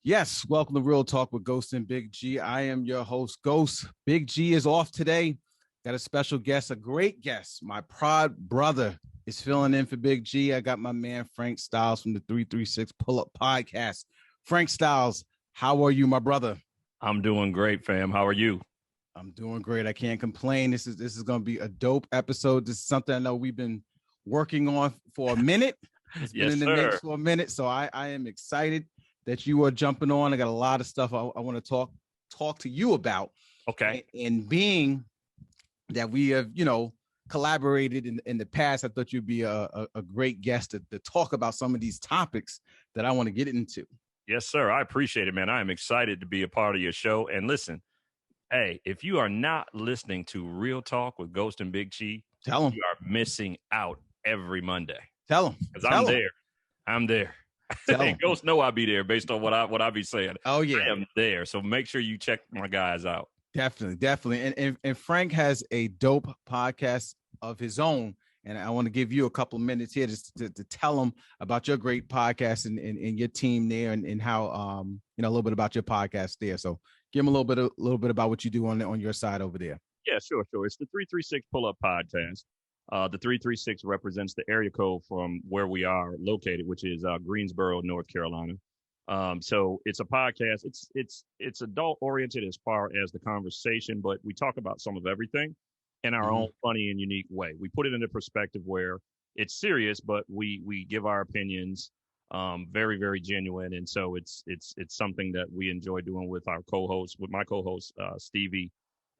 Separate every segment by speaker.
Speaker 1: Yes, welcome to Real Talk with Ghost and Big G. I am your host, Ghost. Big G is off today. Got a special guest, a great guest. My proud brother is filling in for Big G. I got my man Frank Stylz from the 336 Pullup podcast. Frank Stylz, how are you, my brother?
Speaker 2: I'm doing great, fam. How are you?
Speaker 1: I'm doing great. I can't complain. This is going to be a dope episode. This is something I know we've been working on for a minute. It's been in the mix for a minute, so I am excited that you are jumping on. I got a lot of stuff I want to talk to you about.
Speaker 2: Okay.
Speaker 1: And being that we have, collaborated in the past, I thought you'd be a great guest to talk about some of these topics that I want to get into.
Speaker 2: Yes, sir. I appreciate it, man. I am excited to be a part of your show. And listen, hey, if you are not listening to Real Talk with Ghost and Big G,
Speaker 1: tell them
Speaker 2: you are missing out every Monday.
Speaker 1: Tell them.
Speaker 2: Because I'm there. Hey, Ghost know I'll be there based on what I be saying.
Speaker 1: Oh yeah,
Speaker 2: I am there. So make sure you check my guys out.
Speaker 1: Definitely. And Frank has a dope podcast of his own, and I want to give you a couple of minutes here just to tell him about your great podcast and your team there, and how a little bit about your podcast there. So give him a little bit about what you do on your side over there.
Speaker 2: Yeah, sure. It's the 336 Pullup podcast. The 336 represents the area code from where we are located, which is Greensboro, North Carolina. So it's a podcast. It's adult oriented as far as the conversation, but we talk about some of everything in our own funny and unique way. We put it into perspective where it's serious, but we give our opinions, very, very genuine. And so it's something that we enjoy doing with my co-host, Stevie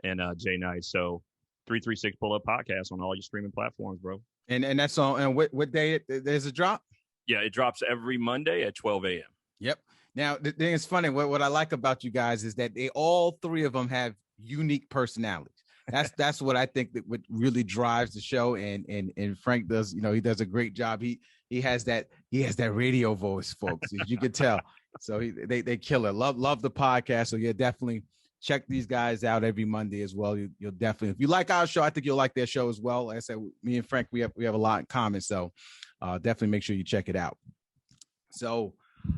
Speaker 2: and Jay Knight. So 336 Pullup podcast on all your streaming platforms, bro.
Speaker 1: And that's on. And what day there's a drop?
Speaker 2: Yeah, it drops every Monday at 12 a.m.
Speaker 1: Yep. Now the thing is funny. What I like about you guys is that all three of them have unique personalities. That's what I think that what really drives the show. And Frank does. He does a great job. He has that radio voice, folks. As you can tell. So they kill it. Love the podcast. So yeah, definitely check these guys out every Monday as well. You'll definitely, if you like our show, I think you'll like their show as well. Like I said, me and Frank, we have a lot in common. So definitely make sure you check it out. So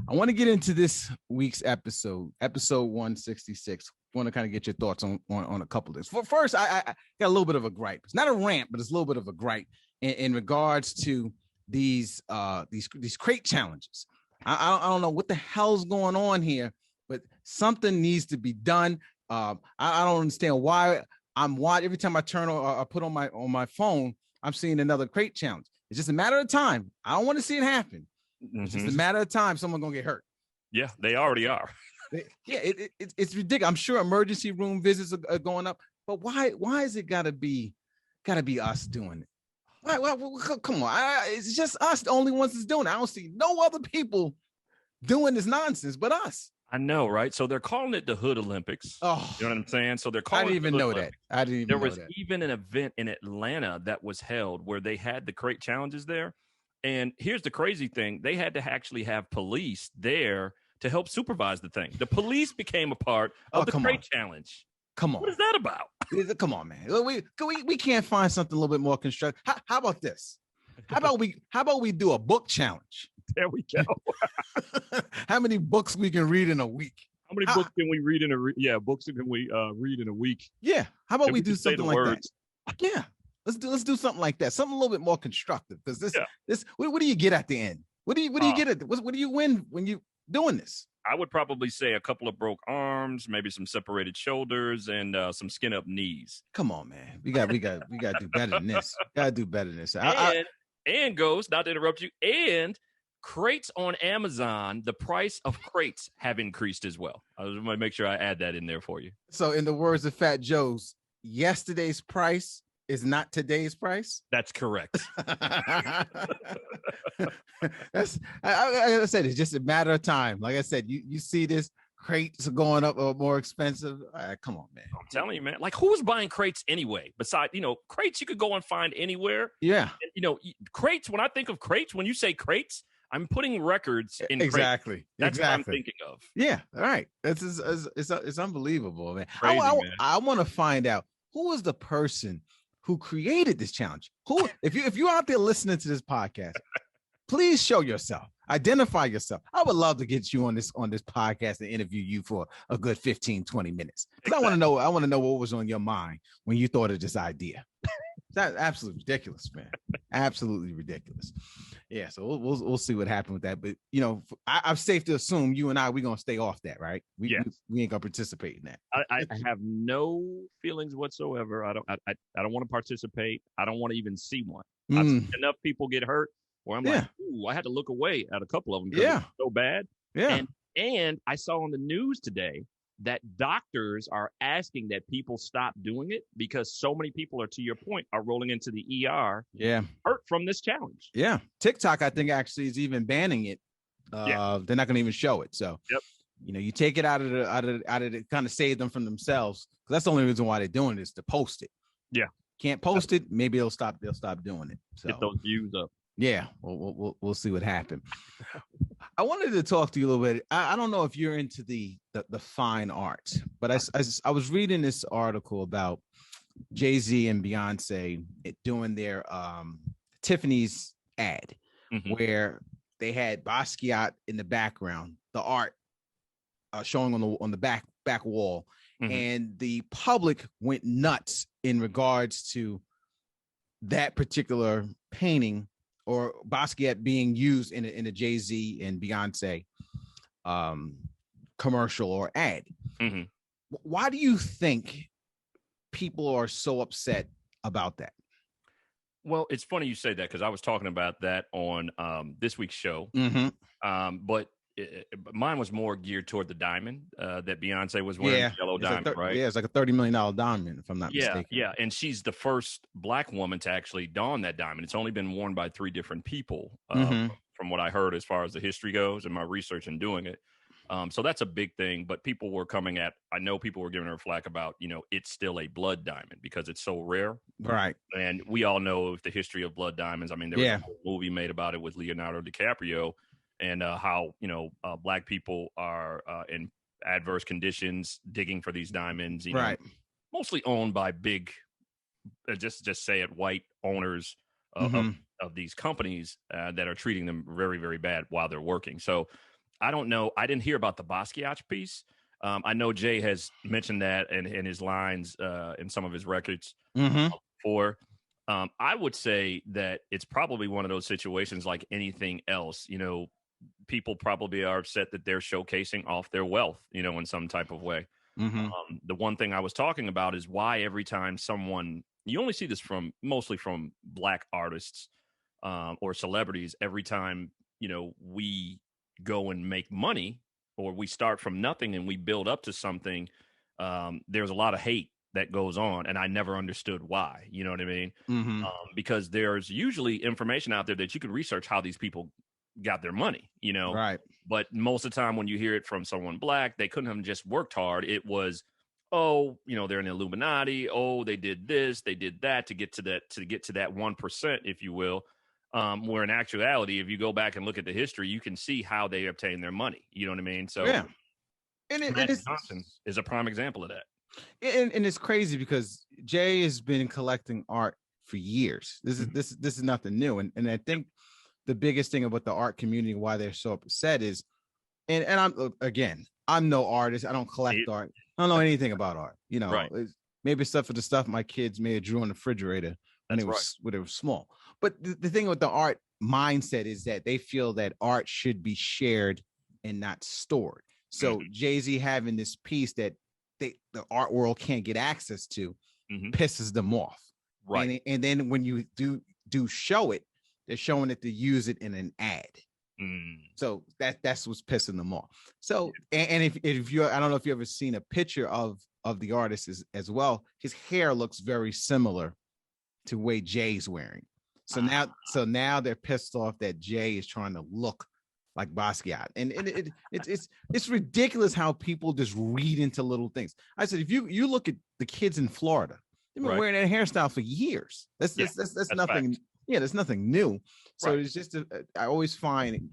Speaker 1: I want to get into this week's episode 166. I want to kind of get your thoughts on a couple of things. First, I got a little bit of a gripe. It's not a rant, but it's a little bit of a gripe in regards to these crate challenges. I don't know what the hell's going on here, but something needs to be done. I don't understand why I'm watching every time I turn or put on my phone, I'm seeing another crate challenge. It's just a matter of time. I don't want to see it happen. It's just a matter of time. Someone's gonna get hurt.
Speaker 2: Yeah, they already are.
Speaker 1: It's ridiculous. I'm sure emergency room visits are going up, but why is it gotta be us doing it? Why come on, it's just us, the only ones that's doing it. I don't see no other people doing this nonsense but us.
Speaker 2: I know, right? So they're calling it the Hood Olympics.
Speaker 1: Oh,
Speaker 2: you know what I'm saying? So they're calling.
Speaker 1: I didn't even know that.
Speaker 2: There was even an event in Atlanta that was held where they had the crate challenges there. And here's the crazy thing: they had to actually have police there to help supervise the thing. The police became a part of the crate challenge.
Speaker 1: Come on,
Speaker 2: what is that about?
Speaker 1: Come on, man. We can't find something a little bit more constructive. How about this? How about we do a book challenge?
Speaker 2: There we go.
Speaker 1: How many books we can read in a week?
Speaker 2: How many books can we read in a week? Yeah, books can we read in a week?
Speaker 1: Yeah. How about we do something like that? Yeah. Let's do something like that. Something a little bit more constructive. Because this what do you get at the end? What do you get at? What do you win when you doing this?
Speaker 2: I would probably say a couple of broke arms, maybe some separated shoulders, and some skin up knees.
Speaker 1: Come on, man. We got to do better than this. Got to do better than this.
Speaker 2: And Ghost, not to interrupt you, and crates on Amazon, the price of crates have increased as well. I just want to make sure I add that in there for you.
Speaker 1: So in the words of Fat Joe's, yesterday's price is not today's price?
Speaker 2: That's correct.
Speaker 1: That's I said, it's just a matter of time. Like I said, you see this, crates are going up or more expensive. Come on, man.
Speaker 2: I'm telling you, man. Like, who's buying crates anyway? Besides, crates you could go and find anywhere.
Speaker 1: Yeah.
Speaker 2: And, crates, when I think of crates, when you say crates, I'm putting records in
Speaker 1: exactly.
Speaker 2: Crates. That's what I'm thinking of.
Speaker 1: Yeah. All right. It's unbelievable, man. Crazy, man. I want to find out who is the person who created this challenge. Who, if you're out there listening to this podcast, please show yourself. Identify yourself. I would love to get you on this podcast and interview you for a good 15, 20 minutes. Because
Speaker 2: Exactly.
Speaker 1: I want to know what was on your mind when you thought of this idea. That's absolutely ridiculous, man. Absolutely ridiculous. Yeah, so we'll see what happens with that. But I'm safe to assume you and we're gonna stay off that, right? We ain't gonna participate in that.
Speaker 2: I have no feelings whatsoever. I don't want to participate. I don't want to even see one. I've seen enough people get hurt where I'm like, ooh, I had to look away at a couple of them because it was so bad.
Speaker 1: Yeah.
Speaker 2: And I saw on the news today that doctors are asking that people stop doing it because so many people are, to your point, are rolling into the ER hurt from this challenge.
Speaker 1: Yeah. TikTok, I think, actually is even banning it. They're not going to even show it. So, you take it out of it, kind of save them from themselves. Because that's the only reason why they're doing it is to post it.
Speaker 2: Yeah.
Speaker 1: Can't post it. Maybe they'll stop doing it. So
Speaker 2: get those views up.
Speaker 1: Yeah. We'll see what happens. I wanted to talk to you a little bit. I don't know if you're into the fine arts, but I was reading this article about Jay-Z and Beyonce doing their Tiffany's ad, where they had Basquiat in the background, the art showing on the back wall, and the public went nuts in regards to that particular painting, or Basquiat being used in a Jay-Z and Beyonce commercial or ad. Why do you think people are so upset about that?
Speaker 2: Well, it's funny you say that because I was talking about that on this week's show. But mine was more geared toward the diamond that Beyonce was wearing, the yellow diamond, right?
Speaker 1: Yeah, it's like a $30 million diamond, if I'm not mistaken.
Speaker 2: Yeah, and she's the first Black woman to actually don that diamond. It's only been worn by 3 different people, from what I heard as far as the history goes and my research in doing it. So that's a big thing, but people were I know people were giving her flack about, it's still a blood diamond because it's so rare.
Speaker 1: Right.
Speaker 2: And we all know the history of blood diamonds. I mean, there was a whole movie made about it with Leonardo DiCaprio, and how, Black people are in adverse conditions digging for these diamonds, mostly owned by big, just say it, white owners of these companies that are treating them very, very bad while they're working. So I don't know. I didn't hear about the Basquiat piece. I know Jay has mentioned that in his lines in some of his records before. I would say that it's probably one of those situations like anything else. People probably are upset that they're showcasing off their wealth, in some type of way. The one thing I was talking about is why every time you only see this mostly from Black artists or celebrities, every time, we go and make money, or we start from nothing and we build up to something, there's a lot of hate that goes on, and I never understood why. You know what I mean? Because there's usually information out there that you can research how these people got their money,
Speaker 1: Right.
Speaker 2: But most of the time when you hear it from someone Black, they couldn't have just worked hard. It was, they're in the Illuminati. Oh, they did this, they did that to get to that 1%, if you will. Where in actuality, if you go back and look at the history, you can see how they obtain their money. You know what I mean? So
Speaker 1: yeah. And
Speaker 2: Magic Johnson is a prime example of that.
Speaker 1: And it's crazy because Jay has been collecting art for years. This is nothing new. And I think the biggest thing about the art community, why they're so upset is, and I'm no artist. I don't collect art. I don't know anything about art.
Speaker 2: Right.
Speaker 1: Maybe stuff for the stuff my kids may have drew on the refrigerator when they were small. But the thing with the art mindset is that they feel that art should be shared and not stored. So Jay-Z having this piece that the art world can't get access to pisses them off. Right. And then when you do show it, they're showing it to use it in an ad. So that's what's pissing them off. So, and if you're, I don't know if you ever seen a picture of the artist as well, his hair looks very similar to the way Jay's wearing. So now they're pissed off that Jay is trying to look like Basquiat, and it's ridiculous how people just read into little things. I said, if you look at the kids in Florida, they've been wearing that hairstyle for years. That's nothing. Fact. Yeah, there's nothing new. So it's just I always find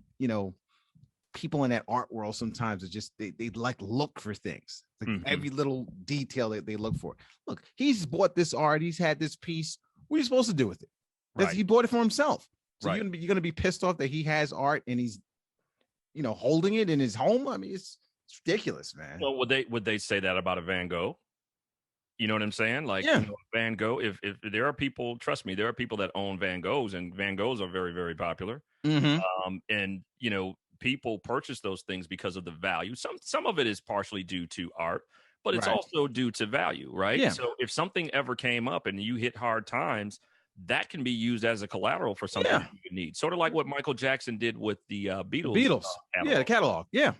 Speaker 1: people in that art world sometimes it's just they like look for things, like every little detail that they look for. Look, he's bought this art, he's had this piece. What are you supposed to do with it? He bought it for himself. So you're gonna be pissed off that he has art and he's holding it in his home. I mean, it's ridiculous, man.
Speaker 2: Well, would they say that about a Van Gogh? You know what I'm saying? Like,
Speaker 1: Yeah.
Speaker 2: Van Gogh, if there are people, trust me, there are people that own Van Goghs, and Van Goghs are very, very popular. And, people purchase those things because of the value. Some of it is partially due to art, but it's also due to value, right?
Speaker 1: Yeah.
Speaker 2: So if something ever came up and you hit hard times, that can be used as a collateral for something you need. Sort of like what Michael Jackson did with the Beatles.
Speaker 1: Catalog. Yeah, the catalog. Yeah.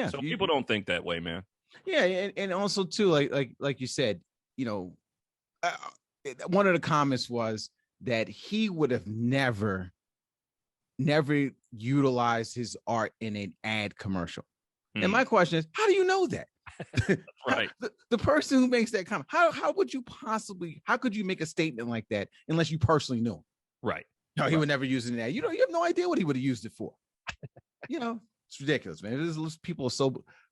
Speaker 2: So people don't think that way, man.
Speaker 1: Yeah, and also too, like you said, one of the comments was that he would have never utilized his art in an ad commercial. And my question is, how do you know that?
Speaker 2: Right.
Speaker 1: The person who makes that comment, how could you make a statement like that unless you personally knew him?
Speaker 2: Right.
Speaker 1: No, he would never use it in that. You have no idea what he would have used it for. It's ridiculous, man. People are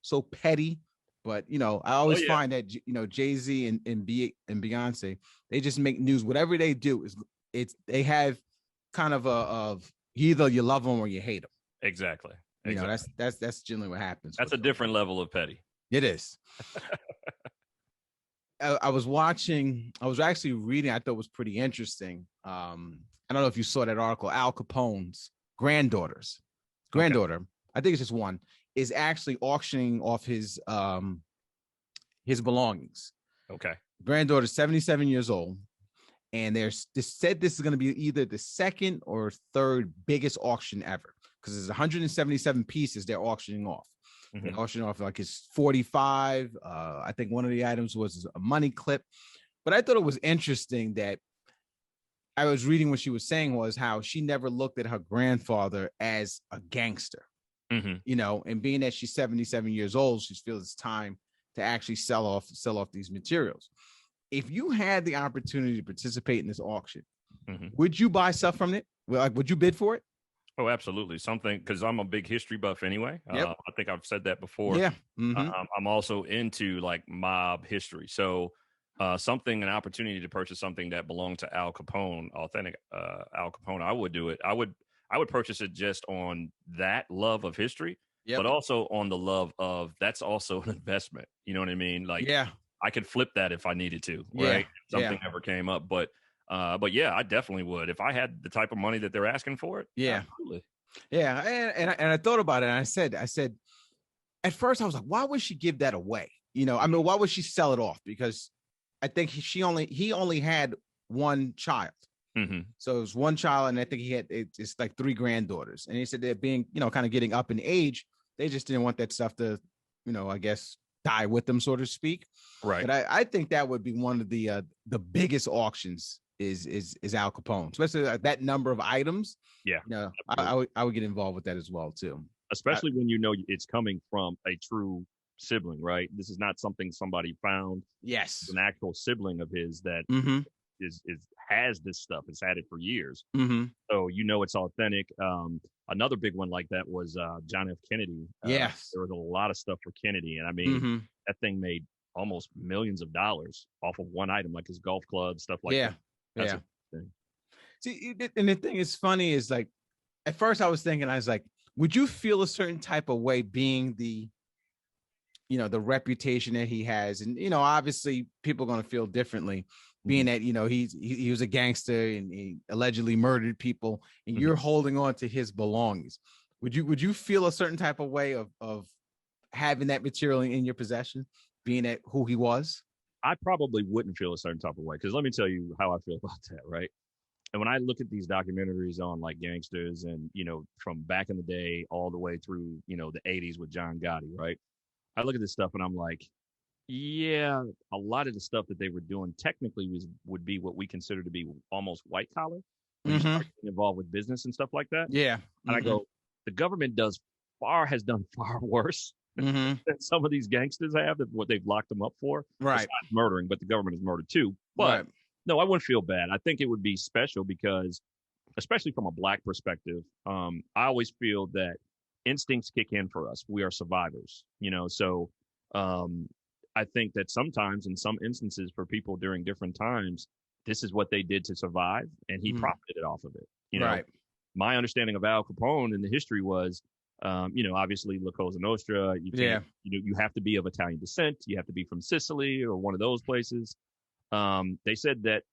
Speaker 1: so petty. But I always find that Jay-Z and Beyonce, they just make news. Whatever they do they have kind of either you love them or you hate them.
Speaker 2: Exactly.
Speaker 1: That's generally what happens.
Speaker 2: That's a different level of petty.
Speaker 1: It is. I was actually reading. I thought it was pretty interesting. I don't know if you saw that article. Al Capone's granddaughter, I think it's just one, is actually auctioning off his belongings.
Speaker 2: Okay.
Speaker 1: Granddaughter's 77 years old, and they said this is going to be either the second or third biggest auction ever, because there's 177 pieces they're auctioning off. They auctioning off like his 45. I think one of the items was a money clip. But I thought it was interesting that I was reading what she was saying was how she never looked at her grandfather as a gangster. And being that she's 77 years old, she feels it's time to actually sell off these materials. If you had the opportunity to participate in this auction, would you buy stuff from it? Would you bid for it?
Speaker 2: Oh, absolutely. Something, because I'm a big history buff anyway. I think I've said that before.
Speaker 1: Yeah.
Speaker 2: I'm also into like mob history. So an opportunity to purchase something that belonged to Al Capone, authentic Al Capone, I would do it. I would purchase it just on that love of history, but also on the love of that's also an investment. You know what I mean? Like, I could flip that if I needed to, right? If something ever came up, but yeah, I definitely would if I had the type of money that they're asking for it.
Speaker 1: Yeah,
Speaker 2: absolutely.
Speaker 1: Yeah, and I thought about it, and I said, at first I was like, why would she give that away? Why would she sell it off? Because I think he only had one child. So it was one child, and I think it's like 3 granddaughters. And he said they're being, kind of getting up in age. They just didn't want that stuff to, I guess, die with them, so to speak.
Speaker 2: Right.
Speaker 1: But I think that would be one of the biggest auctions is Al Capone, especially that number of items.
Speaker 2: Yeah.
Speaker 1: I would get involved with that as well too.
Speaker 2: Especially when it's coming from a true sibling, right? This is not something somebody found.
Speaker 1: Yes.
Speaker 2: It's an actual sibling of his that is has this stuff. It's had it for years. So it's authentic. Another big one like that was John F. Kennedy.
Speaker 1: Yes.
Speaker 2: There was a lot of stuff for Kennedy. And I mean, that thing made almost millions of dollars off of one item, like his golf club, stuff like that. That's
Speaker 1: See, and the thing is funny is like, at first I was like, would you feel a certain type of way being the reputation that he has? And, obviously people are going to feel differently being that, he was a gangster and he allegedly murdered people, and you're holding on to his belongings. Would you feel a certain type of way of having that material in your possession, being that who he was?
Speaker 2: I probably wouldn't feel a certain type of way, because let me tell you how I feel about that, right? And when I look at these documentaries on like gangsters and, from back in the day all the way through, the 80s with John Gotti, right? I look at this stuff and I'm like, yeah, a lot of the stuff that they were doing technically would be what we consider to be almost white collar. When you start getting involved with business and stuff like that. Yeah. And I go, the government has done far worse than some of these gangsters have, than what they've locked them up for.
Speaker 1: Right.
Speaker 2: It's not murdering, but the government is murdered too. But no, I wouldn't feel bad. I think it would be special because, especially from a Black perspective, I always feel that instincts kick in for us. We are survivors, so I think that sometimes in some instances for people during different times, this is what they did to survive, and he profited off of it. Right. My understanding of Al Capone in the history was Obviously La Cosa Nostra. You can't, you have to be of Italian descent. You have to be from Sicily or one of those places. They said that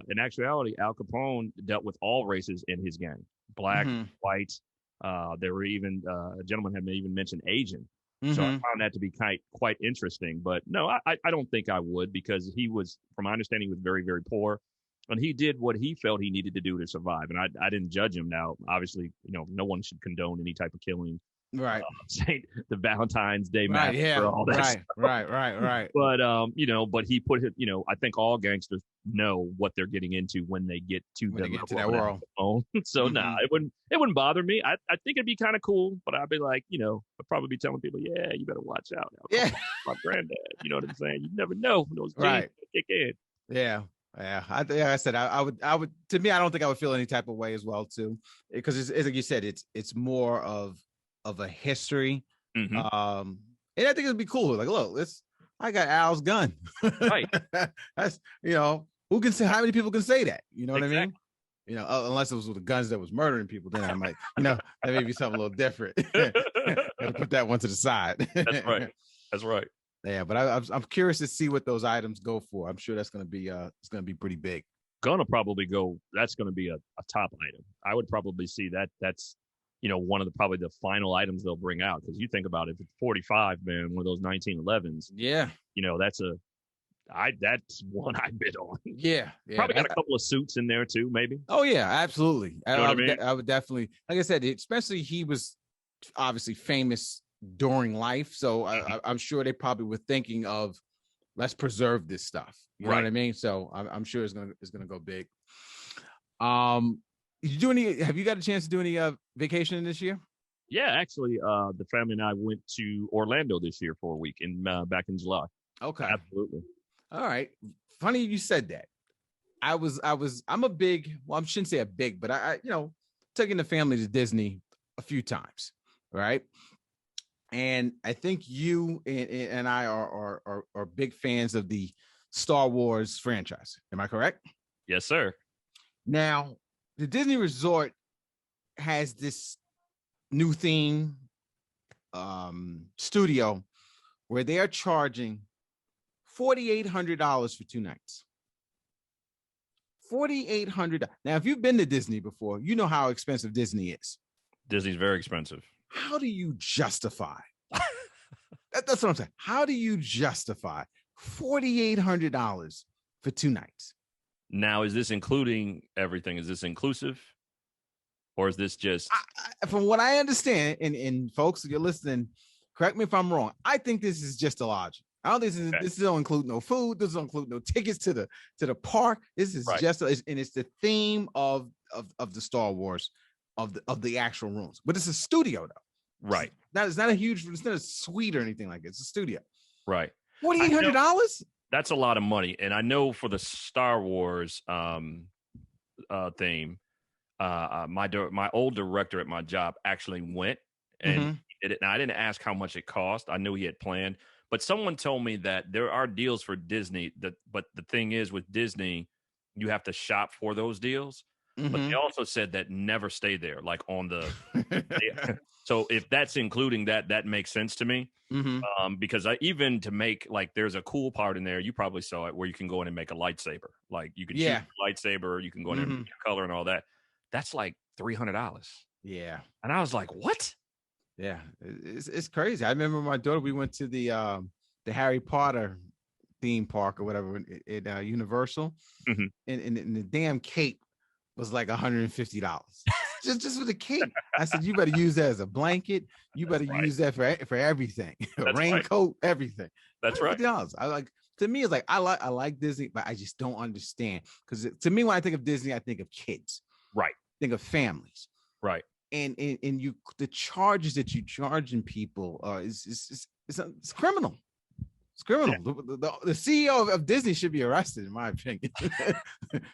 Speaker 2: in actuality, Al Capone dealt with all races in his gang, black, white. There were even a gentleman had even mentioned Asian. So I found that to be quite interesting. But no, I don't think I would, because he was, from my understanding, he was very, very poor. And he did what he felt he needed to do to survive. And I didn't judge him. Now, obviously, no one should condone any type of killing.
Speaker 1: Right.
Speaker 2: The Valentine's Day massacre,
Speaker 1: yeah.
Speaker 2: all that stuff.
Speaker 1: Right.
Speaker 2: But but he put it, I think all gangsters know what they're getting into when they get to
Speaker 1: that world.
Speaker 2: So it wouldn't bother me. I think it'd be kind of cool, but I'd be like, I'd probably be telling people, yeah, you better watch out.
Speaker 1: Yeah.
Speaker 2: My granddad, you know what I'm saying? You never know when those genes kick in.
Speaker 1: Yeah. Yeah, I said I would. To me, I don't think I would feel any type of way as well too, because it's like you said, it's more of a history. And I think it'd be cool. Like, look, I got Al's gun.
Speaker 2: Right.
Speaker 1: That's who can say, how many people can say that? You know what I mean? Unless it was with the guns that was murdering people, then I might, that may be something a little different. Gotta put that one to the side.
Speaker 2: That's right.
Speaker 1: Yeah, but I'm curious to see what those items go for. I'm sure that's going to be it's going to be pretty big.
Speaker 2: Gonna probably go. That's going to be a top item. I would probably see that. That's one of probably the final items they'll bring out, because you think about it, if it's 45, man, one of those 1911s.
Speaker 1: Yeah,
Speaker 2: that's one I bid on.
Speaker 1: Yeah.
Speaker 2: Probably got a couple of suits in there too, maybe.
Speaker 1: Oh yeah, absolutely.
Speaker 2: I
Speaker 1: would definitely, like I said, especially he was obviously famous during life, so I'm sure they probably were thinking of, let's preserve this stuff. You know what I mean? So I'm sure it's gonna go big. Have you got a chance to do any vacation this year?
Speaker 2: Yeah, actually, the family and I went to Orlando this year for a week back in July.
Speaker 1: Okay,
Speaker 2: absolutely.
Speaker 1: All right, funny you said that. I'm a big, well, I shouldn't say a big, but I taking the family to Disney a few times, right? And I think you and I are big fans of the Star Wars franchise. Am I correct?
Speaker 2: Yes, sir.
Speaker 1: Now, the Disney Resort has this new theme studio where they are charging $4,800 for 2 nights. $4,800. Now, if you've been to Disney before, you know how expensive Disney is.
Speaker 2: Disney's very expensive.
Speaker 1: How do you justify? That's what I'm saying. How do you justify $4,800 for 2 nights?
Speaker 2: Now, is this including everything? Is this inclusive? Or is this just...
Speaker 1: from what I understand, and folks, if you're listening, correct me if I'm wrong, I think this is just a lodging. I don't think this don't include no food. This don't include no tickets to the park. This is just, and it's the theme of the Star Wars, of the actual rooms. But it's a studio though.
Speaker 2: Right.
Speaker 1: It's not a suite or anything like it. It's a studio.
Speaker 2: Right.
Speaker 1: $4,800?
Speaker 2: That's a lot of money. And I know for the Star Wars theme, my old director at my job actually went and he did it. And I didn't ask how much it cost. I knew he had planned. But someone told me that there are deals for Disney. But the thing is, with Disney, you have to shop for those deals. But they also said that never stay there, like on the. So if that's including that makes sense to me. Because even to make, like, there's a cool part in there. You probably saw it where you can go in and make a lightsaber. Like you can shoot a lightsaber. You can go in and make your color and all that. That's like $300.
Speaker 1: Yeah. And
Speaker 2: I was like, what?
Speaker 1: Yeah, it's crazy. I remember my daughter, we went to the Harry Potter theme park or whatever at Universal, and the damn cape was like $150 just for the cape. I said, you better use that as a blanket. You better use that for everything, raincoat, everything.
Speaker 2: That's right.
Speaker 1: To me, it's like I like Disney, but I just don't understand, because to me, when I think of Disney, I think of kids,
Speaker 2: right? Think
Speaker 1: of families,
Speaker 2: right?
Speaker 1: And you, the charges that you charging people it's criminal. It's criminal. Yeah. The CEO of Disney should be arrested, in my opinion.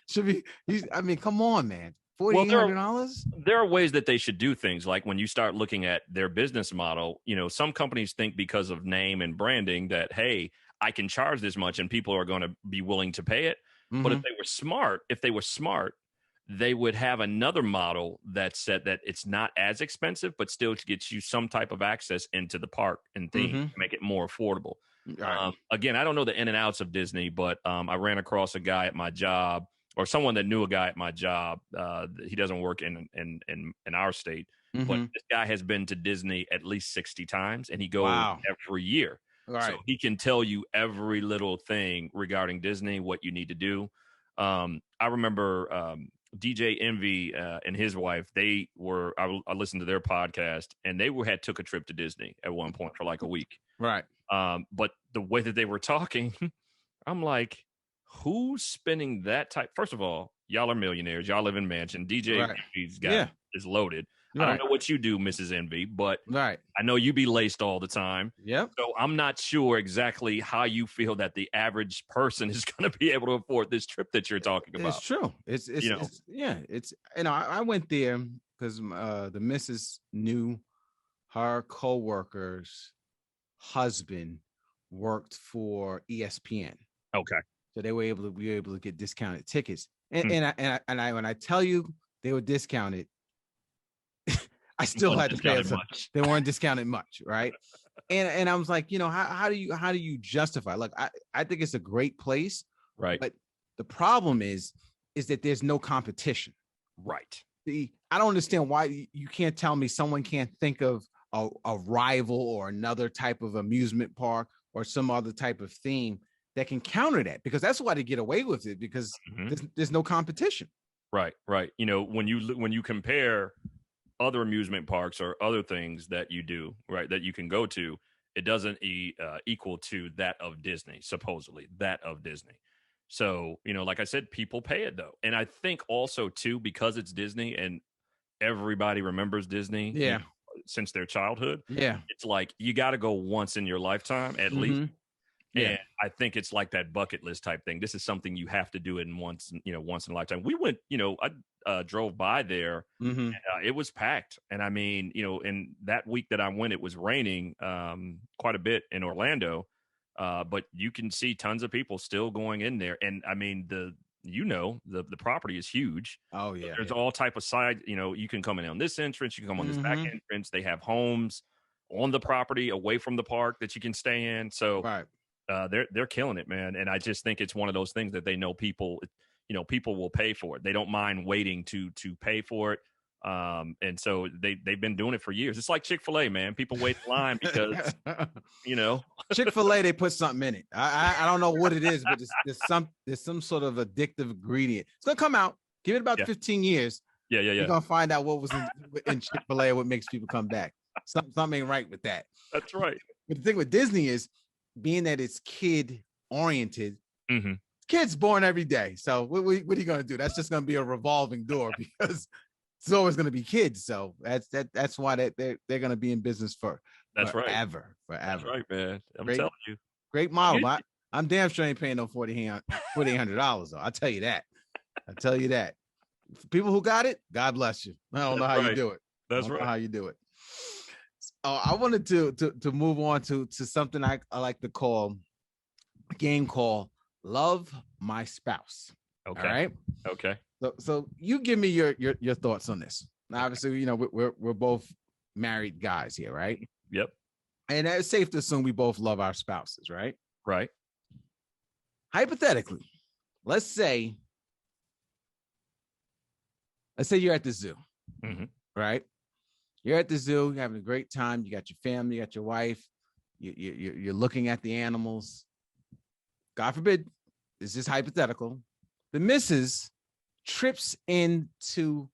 Speaker 1: Should be. I mean, come on, man. $4,800.
Speaker 2: There are ways that they should do things. Like when you start looking at their business model, some companies think because of name and branding that, hey, I can charge this much and people are going to be willing to pay it. But if they were smart, they would have another model that said that it's not as expensive, but still gets you some type of access into the park and theme to make it more affordable.
Speaker 1: Right.
Speaker 2: Again, I don't know the in and outs of Disney, but I ran across a guy at my job, or someone that knew a guy at my job. He doesn't work in our state, but this guy has been to Disney at least 60 times, and he goes every year.
Speaker 1: Right.
Speaker 2: So he can tell you every little thing regarding Disney, what you need to do. I remember DJ Envy and his wife, I listened to their podcast, and they took a trip to Disney at one point for like a week.
Speaker 1: Right.
Speaker 2: But the way that they were talking, I'm like, who's spending that type? First of all, y'all are millionaires. Y'all live in mansion. DJ Envy's guy is loaded. Right. I don't know what you do, Mrs. Envy, but I know you be laced all the time.
Speaker 1: Yep.
Speaker 2: So I'm not sure exactly how you feel that the average person is going to be able to afford this trip that you're talking about.
Speaker 1: It's true. It's I went there because the missus knew her coworker's husband worked for ESPN.
Speaker 2: Okay.
Speaker 1: So they were able to get discounted tickets. And when I tell you they were discounted, I still had to pay much. They weren't discounted much, right? And I was like, how do you justify? Look, I think it's a great place,
Speaker 2: right?
Speaker 1: But the problem is that there's no competition,
Speaker 2: right?
Speaker 1: I don't understand why you can't tell me someone can't think of a rival or another type of amusement park or some other type of theme that can counter that, because that's why they get away with it, because there's no competition.
Speaker 2: Right. When you compare other amusement parks or other things that you do, right, that you can go to, it doesn't equal to that of Disney, supposedly that of Disney. So, like I said, people pay it though. And I think also too, because it's Disney and everybody remembers Disney since their childhood. Yeah. It's like, you got to go once in your lifetime at least. Yeah. And I think it's like that bucket list type thing. This is something you have to do it once in a lifetime. We went, I drove by there. And, it was packed. And I mean, in that week that I went, it was raining quite a bit in Orlando. But you can see tons of people still going in there. And I mean, the property is huge.
Speaker 1: Oh yeah.
Speaker 2: There's all type of side, you can come in on this entrance, you can come on this back entrance. They have homes on the property away from the park that you can stay in. So they're killing it, man. And I just think it's one of those things that they know people will pay for it. They don't mind waiting to pay for it. And so they've been doing it for years. It's like Chick-fil-A, man. People wait in line because,
Speaker 1: Chick-fil-A, they put something in it. I don't know what it is, but there's some sort of addictive ingredient. It's going to come out. Give it about 15 years.
Speaker 2: Yeah.
Speaker 1: You're going to find out what was in Chick-fil-A, what makes people come back. Something ain't right with that.
Speaker 2: That's right.
Speaker 1: But the thing with Disney is, being that it's kid oriented, kids born every day. So what are you going to do? That's just going to be a revolving door, because it's always going to be kids. So that's why they're going to be in business forever.
Speaker 2: That's right, man. I'm telling you,
Speaker 1: great model. I'm damn sure ain't paying no $4,800 though. I'll tell you that. For people who got it, God bless you. I don't know how you do it.
Speaker 2: That's right.
Speaker 1: How you do it. I wanted to move on to something I like to call a game called Love My Spouse.
Speaker 2: Okay.
Speaker 1: All right.
Speaker 2: Okay.
Speaker 1: So you give me your thoughts on this. Now, obviously, we're both married guys here, right?
Speaker 2: Yep.
Speaker 1: And it's safe to assume we both love our spouses, right?
Speaker 2: Right.
Speaker 1: Hypothetically, let's say you're at the zoo, right? You're at the zoo, you're having a great time. You got your family, you got your wife. You're looking at the animals. God forbid, this is hypothetical. The missus trips into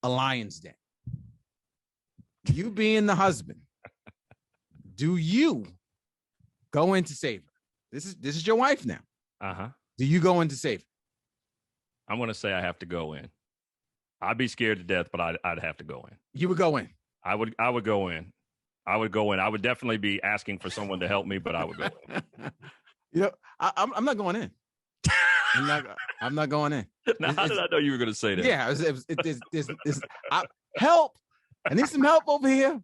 Speaker 1: a lion's den. You being the husband, do you go in to save her? This is your wife now. Do you go in to save her?
Speaker 2: I'm going to say I have to go in. I'd be scared to death, but I'd have to go in.
Speaker 1: You would go in.
Speaker 2: I would go in. I would definitely be asking for someone to help me, but I would go in.
Speaker 1: I'm not going in. I'm not going in.
Speaker 2: Now, how did I know you were going to say that?
Speaker 1: Yeah, help. I need some help over here.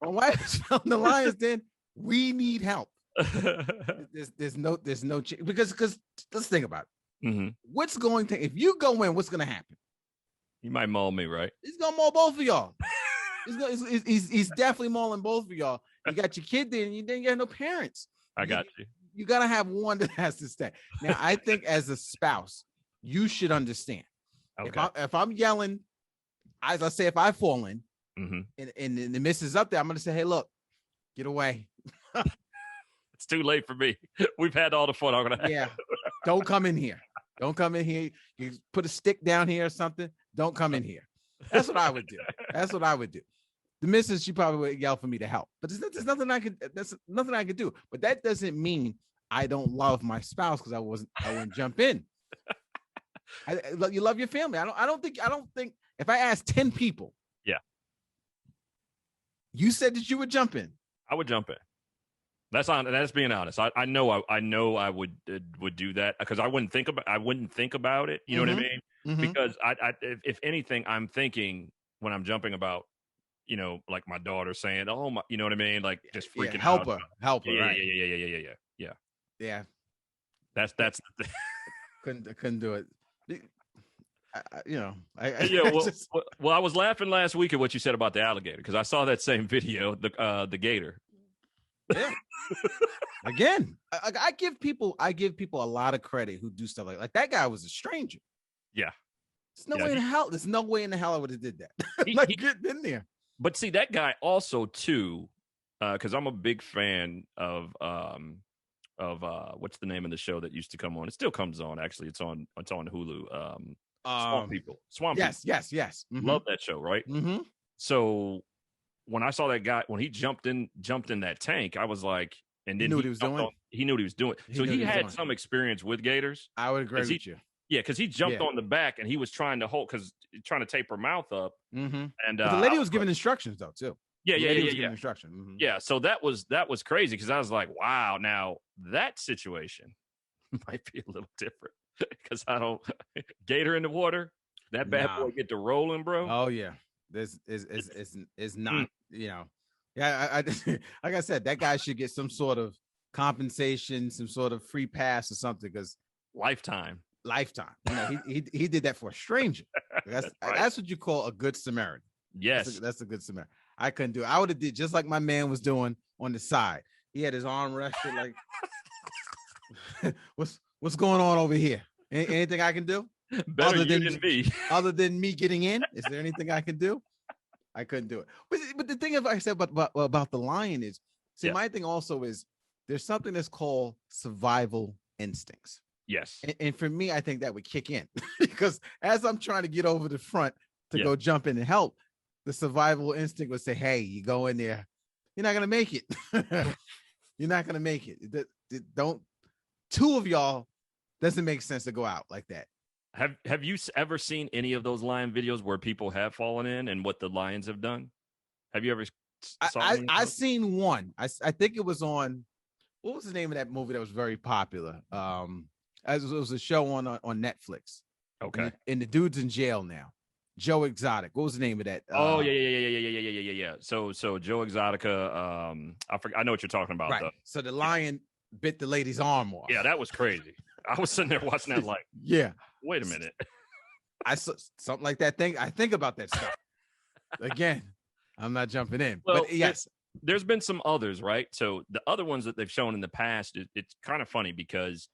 Speaker 1: My wife's on the lion's den. We need help. There's no because let's think about it. What's going to, if you go in, what's going to happen?
Speaker 2: He might maul me, right?
Speaker 1: He's gonna maul both of y'all. He's definitely mauling both of y'all. You got your kid there, and you didn't get no parents.
Speaker 2: I got you.
Speaker 1: You gotta have one that has to stay. Now, I think as a spouse, you should understand.
Speaker 2: Okay.
Speaker 1: If I'm yelling, let's say if I fall in, and the missus up there, I'm gonna say, hey, look, get away.
Speaker 2: It's too late for me. We've had all the fun.
Speaker 1: Yeah, don't come in here. Don't come in here. You put a stick down here or something. Don't come in here. That's what I would do. That's what I would do. The missus, she probably would yell for me to help, but there's nothing I could. There's nothing I could do. But that doesn't mean I don't love my spouse because I wouldn't jump in. You love your family. I don't think if I asked 10 people,
Speaker 2: yeah,
Speaker 1: you said that you would jump in.
Speaker 2: I would jump in. That's being honest. I know I would do that because I wouldn't think about it. You know what I mean? Mm-hmm. Because if anything, I'm thinking when I'm jumping about, like my daughter saying, "Oh my," you know what I mean? Like just freaking
Speaker 1: help
Speaker 2: out.
Speaker 1: Help her.
Speaker 2: Yeah,
Speaker 1: right?
Speaker 2: Yeah. That's the
Speaker 1: couldn't do it.
Speaker 2: Well, I was laughing last week at what you said about the alligator because I saw that same video, the gator.
Speaker 1: Yeah. Again, I give people a lot of credit who do stuff like that. Guy was a stranger.
Speaker 2: Yeah.
Speaker 1: There's no way in the hell I would have did that. Get in there.
Speaker 2: But see, that guy also too, because I'm a big fan of what's the name of the show that used to come on? It still comes on. Actually, it's on Hulu. Swamp People.
Speaker 1: Yes. Mm-hmm.
Speaker 2: Love that show, right?
Speaker 1: Mm-hmm.
Speaker 2: So when I saw that guy, when he jumped in that tank, I was like, and then he knew what he was doing. He knew what he was doing. So he had some experience with gators.
Speaker 1: I would agree with you.
Speaker 2: Yeah, because he jumped on the back and he was trying to tape her mouth up.
Speaker 1: Mm-hmm.
Speaker 2: And
Speaker 1: the lady was giving instructions though too.
Speaker 2: Yeah.
Speaker 1: Instruction. Mm-hmm.
Speaker 2: Yeah, so that was crazy because I was like, wow. Now that situation might be a little different because I don't gator in the water. That bad boy get to rolling, bro.
Speaker 1: Oh yeah. This is not, I like I said, that guy should get some sort of compensation, some sort of free pass or something because
Speaker 2: lifetime.
Speaker 1: He did that for a stranger. That's what you call a good Samaritan.
Speaker 2: Yes,
Speaker 1: that's a good Samaritan. I couldn't do it. I would have did just like my man was doing on the side. He had his arm rested like, what's going on over here? Anything I can do?
Speaker 2: Better than me.
Speaker 1: Other than me getting in, is there anything I can do? I couldn't do it. But the thing I said about the lion is, my thing also is there's something that's called survival instincts.
Speaker 2: Yes.
Speaker 1: And for me, I think that would kick in because as I'm trying to get over the front to go jump in and help, the survival instinct would say, hey, you go in there, you're not going to make it. You're not going to make it. Don't, two of y'all doesn't make sense to go out like that.
Speaker 2: Have you ever seen any of those lion videos where people have fallen in and what the lions have done? Have you ever
Speaker 1: I seen one. I think it was on, what was the name of that movie that was very popular? It was a show on Netflix.
Speaker 2: Okay.
Speaker 1: And the dude's in jail now. Joe Exotic. What was the name of that?
Speaker 2: Yeah. So Joe Exotica. I know what you're talking about.
Speaker 1: Right.
Speaker 2: Though.
Speaker 1: So the lion bit the lady's arm off.
Speaker 2: Yeah, that was crazy. I was sitting there watching that like,
Speaker 1: yeah.
Speaker 2: Wait a minute.
Speaker 1: I saw something like that. I think about that stuff. Again, I'm not jumping in.
Speaker 2: Well,
Speaker 1: but yes.
Speaker 2: There's been some others, right? So the other ones that they've shown in the past, it's kind of funny because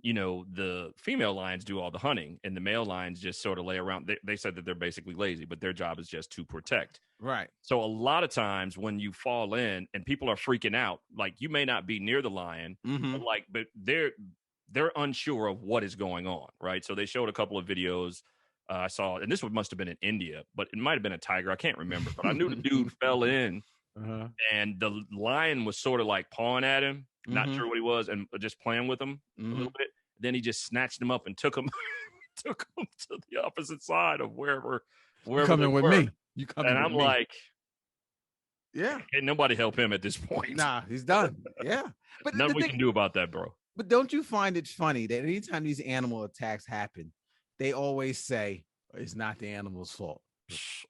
Speaker 2: the female lions do all the hunting and the male lions just sort of lay around. They said that they're basically lazy, but their job is just to protect.
Speaker 1: Right.
Speaker 2: So a lot of times when you fall in and people are freaking out, like you may not be near the lion, but they're unsure of what is going on. Right. So they showed a couple of videos I saw, and this must have been in India, but it might've been a tiger. I can't remember, but I knew the dude fell in and the lion was sort of like pawing at him. Not sure what he was, and just playing with him a little bit. Then he just snatched him up and took him to the opposite side of wherever. You
Speaker 1: coming with me.
Speaker 2: You coming? And I'm like,
Speaker 1: yeah,
Speaker 2: can't nobody help him at this point.
Speaker 1: Nah, he's done. Yeah,
Speaker 2: but nothing we can do about that, bro.
Speaker 1: But don't you find it funny that anytime these animal attacks happen, they always say it's not the animal's fault?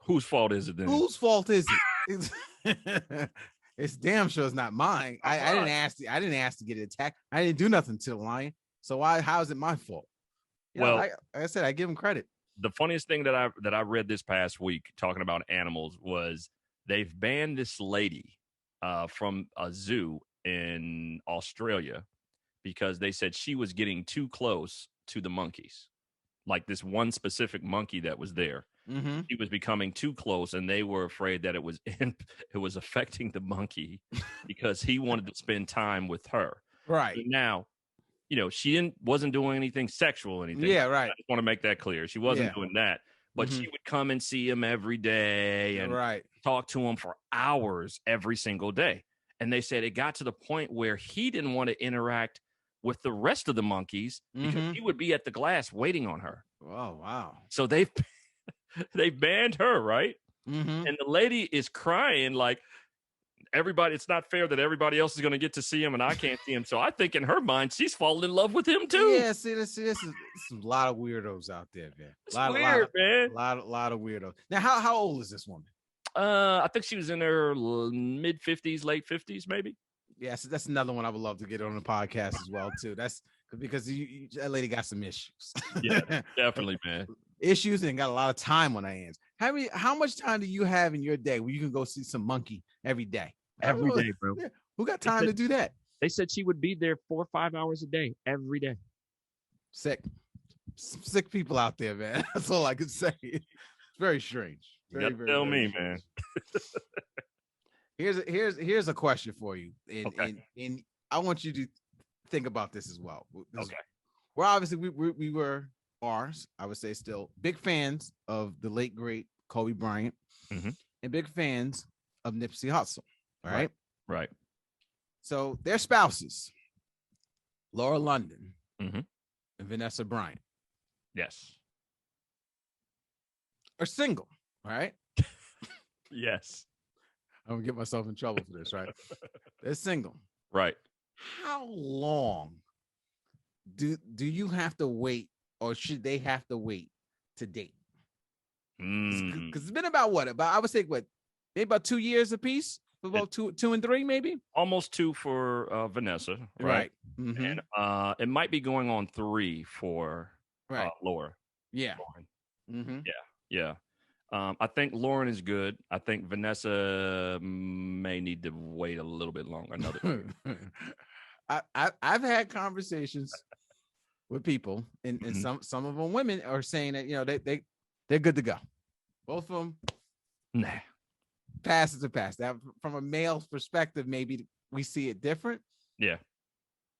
Speaker 2: Whose fault is it then?
Speaker 1: Whose fault is it? It's damn sure it's not mine. I didn't ask. I didn't ask to get attacked. I didn't do nothing to the lion. So how is it my fault? How I said, I give him credit.
Speaker 2: the funniest thing that I read this past week talking about animals was they've banned this lady from a zoo in Australia because they said she was getting too close to the monkeys. Like this one specific monkey that was there.
Speaker 1: Mm-hmm.
Speaker 2: He was becoming too close, and they were afraid that it was affecting the monkey because he wanted to spend time with her.
Speaker 1: Right.
Speaker 2: So now, she wasn't doing anything sexual or anything.
Speaker 1: Yeah, right.
Speaker 2: I just want to make that clear. She wasn't doing that, but she would come and see him every day and talk to him for hours every single day. And they said it got to the point where he didn't want to interact with the rest of the monkeys because he would be at the glass waiting on her.
Speaker 1: Oh, wow.
Speaker 2: So they banned her, right?
Speaker 1: Mm-hmm.
Speaker 2: And the lady is crying like, everybody, it's not fair that everybody else is going to get to see him and I can't see him. So I think in her mind, she's falling in love with him too.
Speaker 1: Yeah, see, this is a lot of weirdos out there, man.
Speaker 2: It's weird, man.
Speaker 1: A lot of weirdos. Now, how old is this woman?
Speaker 2: I think she was in her mid 50s, late 50s, maybe.
Speaker 1: Yes, that's another one I would love to get on the podcast as well too. That's because that lady got some issues.
Speaker 2: Yeah, definitely, man.
Speaker 1: Issues and got a lot of time on her hands. How much time do you have in your day where you can go see some monkey every day?
Speaker 2: Every day, bro.
Speaker 1: Yeah. Who got time to do that?
Speaker 2: They said she would be there 4 or 5 hours a day, every day.
Speaker 1: Sick people out there, man. That's all I can say. It's very strange.
Speaker 2: You got to tell me, man.
Speaker 1: Here's a question for you, and I want you to think about this as well. We're obviously we were I would say still big fans of the late great Kobe Bryant, and big fans of Nipsey Hussle. All right,
Speaker 2: right.
Speaker 1: So their spouses, Laura London
Speaker 2: and
Speaker 1: Vanessa Bryant,
Speaker 2: yes,
Speaker 1: are single. All right.
Speaker 2: Yes.
Speaker 1: I'm gonna get myself in trouble for this, right? They're single.
Speaker 2: Right.
Speaker 1: How long do you have to wait, or should they have to wait to date? Because it's been about I would say maybe about 2 years apiece for both two and three, maybe
Speaker 2: almost 2 for Vanessa, right? And it might be going on 3 for Laura.
Speaker 1: Yeah.
Speaker 2: Yeah. I think Lauren is good. I think Vanessa may need to wait a little bit longer. Another
Speaker 1: I've had conversations with people, and some of them women are saying that they're good to go. Both of them,
Speaker 2: nah,
Speaker 1: pass is a pass. Now, from a male's perspective, maybe we see it different.
Speaker 2: Yeah,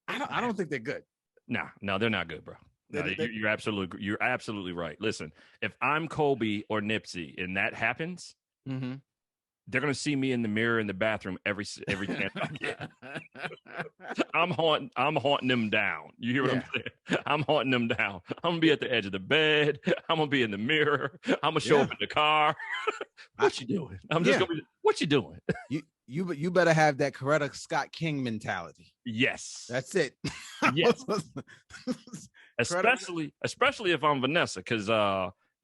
Speaker 1: I don't think they're good.
Speaker 2: No, they're not good, bro. No, you're absolutely right. Listen, if I'm Kobe or Nipsey and that happens, they're gonna see me in the mirror in the bathroom every chance I get. I'm haunting them down. You hear what I'm saying? I'm haunting them down. I'm gonna be at the edge of the bed. I'm gonna be in the mirror. I'm gonna show up in the car. What you doing? I'm just gonna be. What you doing?
Speaker 1: You better have that Coretta Scott King mentality.
Speaker 2: Yes,
Speaker 1: that's it.
Speaker 2: Yes. Especially if I'm Vanessa, because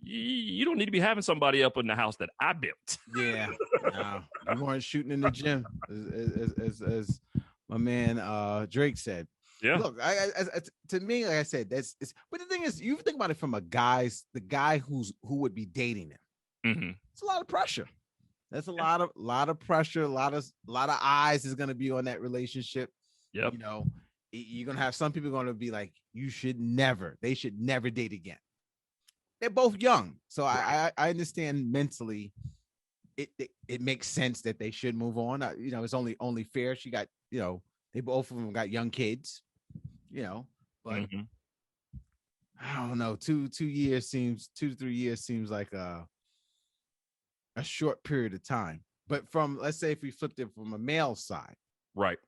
Speaker 2: you don't need to be having somebody up in the house that I built.
Speaker 1: Yeah, no, you weren't shooting in the gym, as my man Drake said.
Speaker 2: Yeah.
Speaker 1: Look, to me, like I said, but the thing is, you think about it from the guy who would be dating them. It's a lot of pressure. That's a lot of pressure. A lot of eyes is going to be on that relationship.
Speaker 2: Yep.
Speaker 1: You're going to have some people going to be like, they should never date again. They're both young. So I understand mentally it makes sense that they should move on. It's only fair. She got, they both of them got young kids, but I don't know. 2 to 3 years seems like a short period of time. But let's say if we flipped it from a male side,
Speaker 2: right?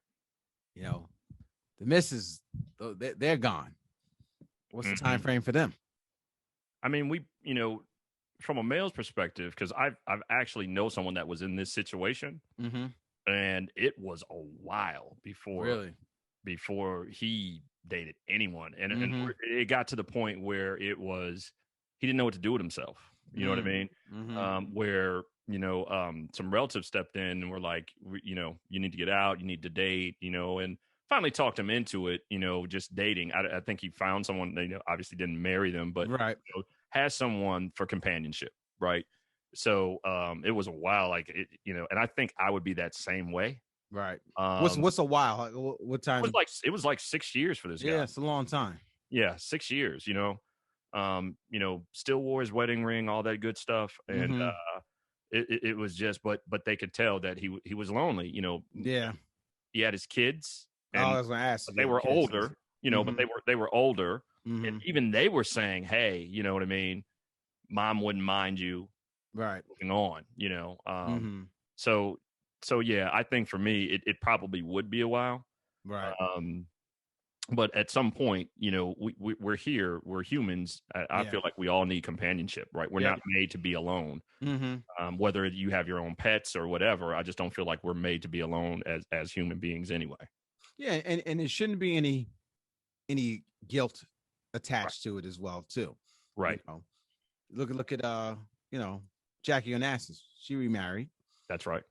Speaker 1: The misses, they're gone. What's the time frame for them?
Speaker 2: I mean, from a male's perspective, because I've actually know someone that was in this situation, and it was a while before he dated anyone, and it got to the point where he didn't know what to do with himself. You know what I mean? Where some relatives stepped in and were like, you need to get out, you need to date, and finally talked him into it, just dating. I think he found someone that obviously didn't marry them, but has someone for companionship, right? So it was a while, like and I think I would be that same way.
Speaker 1: Right. What's a while? What time?
Speaker 2: It was like 6 years for this guy.
Speaker 1: Yeah, it's a long time.
Speaker 2: Yeah, 6 years, still wore his wedding ring, all that good stuff. And it was just, but they could tell that he was lonely,
Speaker 1: Yeah.
Speaker 2: He had his kids,
Speaker 1: and I was gonna ask,
Speaker 2: they were older, but they were older.
Speaker 1: Mm-hmm.
Speaker 2: And even they were saying, hey, you know what I mean? Mom wouldn't mind you looking on, So yeah, I think for me, it probably would be a while.
Speaker 1: Right.
Speaker 2: But at some point, we're here, we're humans. I feel like we all need companionship, right? We're not made to be alone.
Speaker 1: Mm-hmm.
Speaker 2: Whether you have your own pets or whatever, I just don't feel like we're made to be alone as human beings anyway.
Speaker 1: Yeah, and it shouldn't be any guilt attached to it as well, too.
Speaker 2: Right.
Speaker 1: Look at Jackie Onassis. She remarried.
Speaker 2: That's right.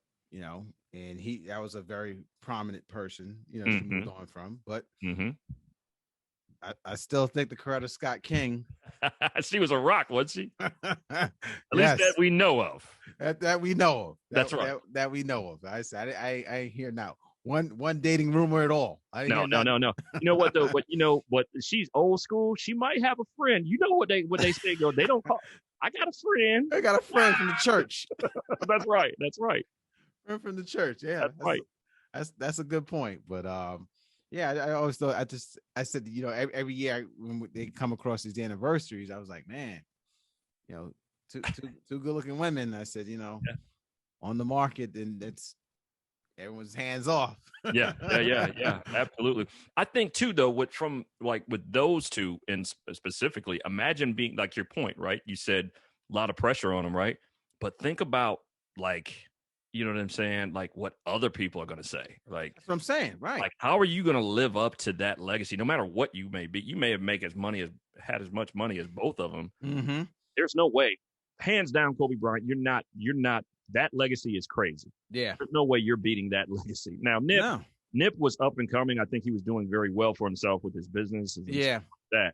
Speaker 1: And that was a very prominent person, she moved on from. But I still think the Coretta Scott King.
Speaker 2: She was a rock, wasn't she? At least that we know of.
Speaker 1: That we know of.
Speaker 2: That's right.
Speaker 1: That we know of. I ain't hear now one dating rumor at all.
Speaker 2: No. You know what though? But what? She's old school. She might have a friend. You know what they say? Go. They don't call. I got a friend.
Speaker 1: I got a friend from the church.
Speaker 2: That's right. That's right.
Speaker 1: Friend from the church. Yeah,
Speaker 2: that's right.
Speaker 1: That's a good point. But I always thought I said every year when they come across these anniversaries, I was like, man, two good looking women. I said, on the market, and it's everyone's hands off.
Speaker 2: Yeah, absolutely. I think too, though, with those two, and specifically, imagine being like your point, right? You said a lot of pressure on them, right? But think about you know what I'm saying? Like what other people are going to say. Like
Speaker 1: that's what I'm saying, right?
Speaker 2: Like how are you going to live up to that legacy? No matter what you may be, you may have had as much money as both of them.
Speaker 1: Mm-hmm.
Speaker 2: There's no way, hands down, Kobe Bryant. You're not. That legacy is crazy.
Speaker 1: Yeah.
Speaker 2: There's no way you're beating that legacy. Now, Nip was up and coming. I think he was doing very well for himself with his business. And stuff like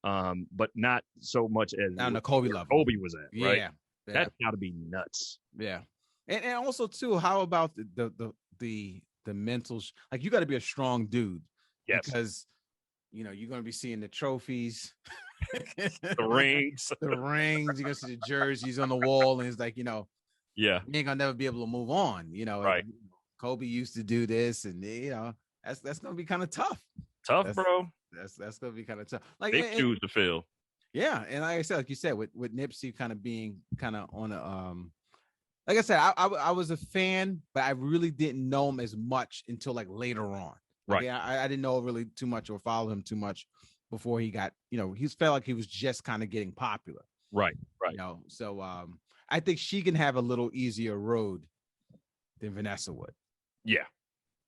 Speaker 2: that. But not so much as
Speaker 1: down the Kobe level.
Speaker 2: Kobe was at, right?
Speaker 1: Yeah.
Speaker 2: That's got to be nuts.
Speaker 1: Yeah. And also too, how about the mental? Like you got to be a strong dude, because you're going to be seeing the trophies,
Speaker 2: the rings.
Speaker 1: You're going to see the jerseys on the wall, and it's like you ain't gonna never be able to move on.
Speaker 2: Right?
Speaker 1: Kobe used to do this, and that's gonna be kind of tough.
Speaker 2: Bro.
Speaker 1: That's gonna be kind of tough. Like
Speaker 2: big shoes to fill.
Speaker 1: Yeah, and like I said, like you said, with Nipsey kind of being kind of on a like I said, I was a fan, but I really didn't know him as much until like later on.
Speaker 2: Right.
Speaker 1: Yeah, I didn't know really too much or follow him too much before he got, he felt like he was just kind of getting popular.
Speaker 2: Right.
Speaker 1: So I think she can have a little easier road than Vanessa would.
Speaker 2: Yeah,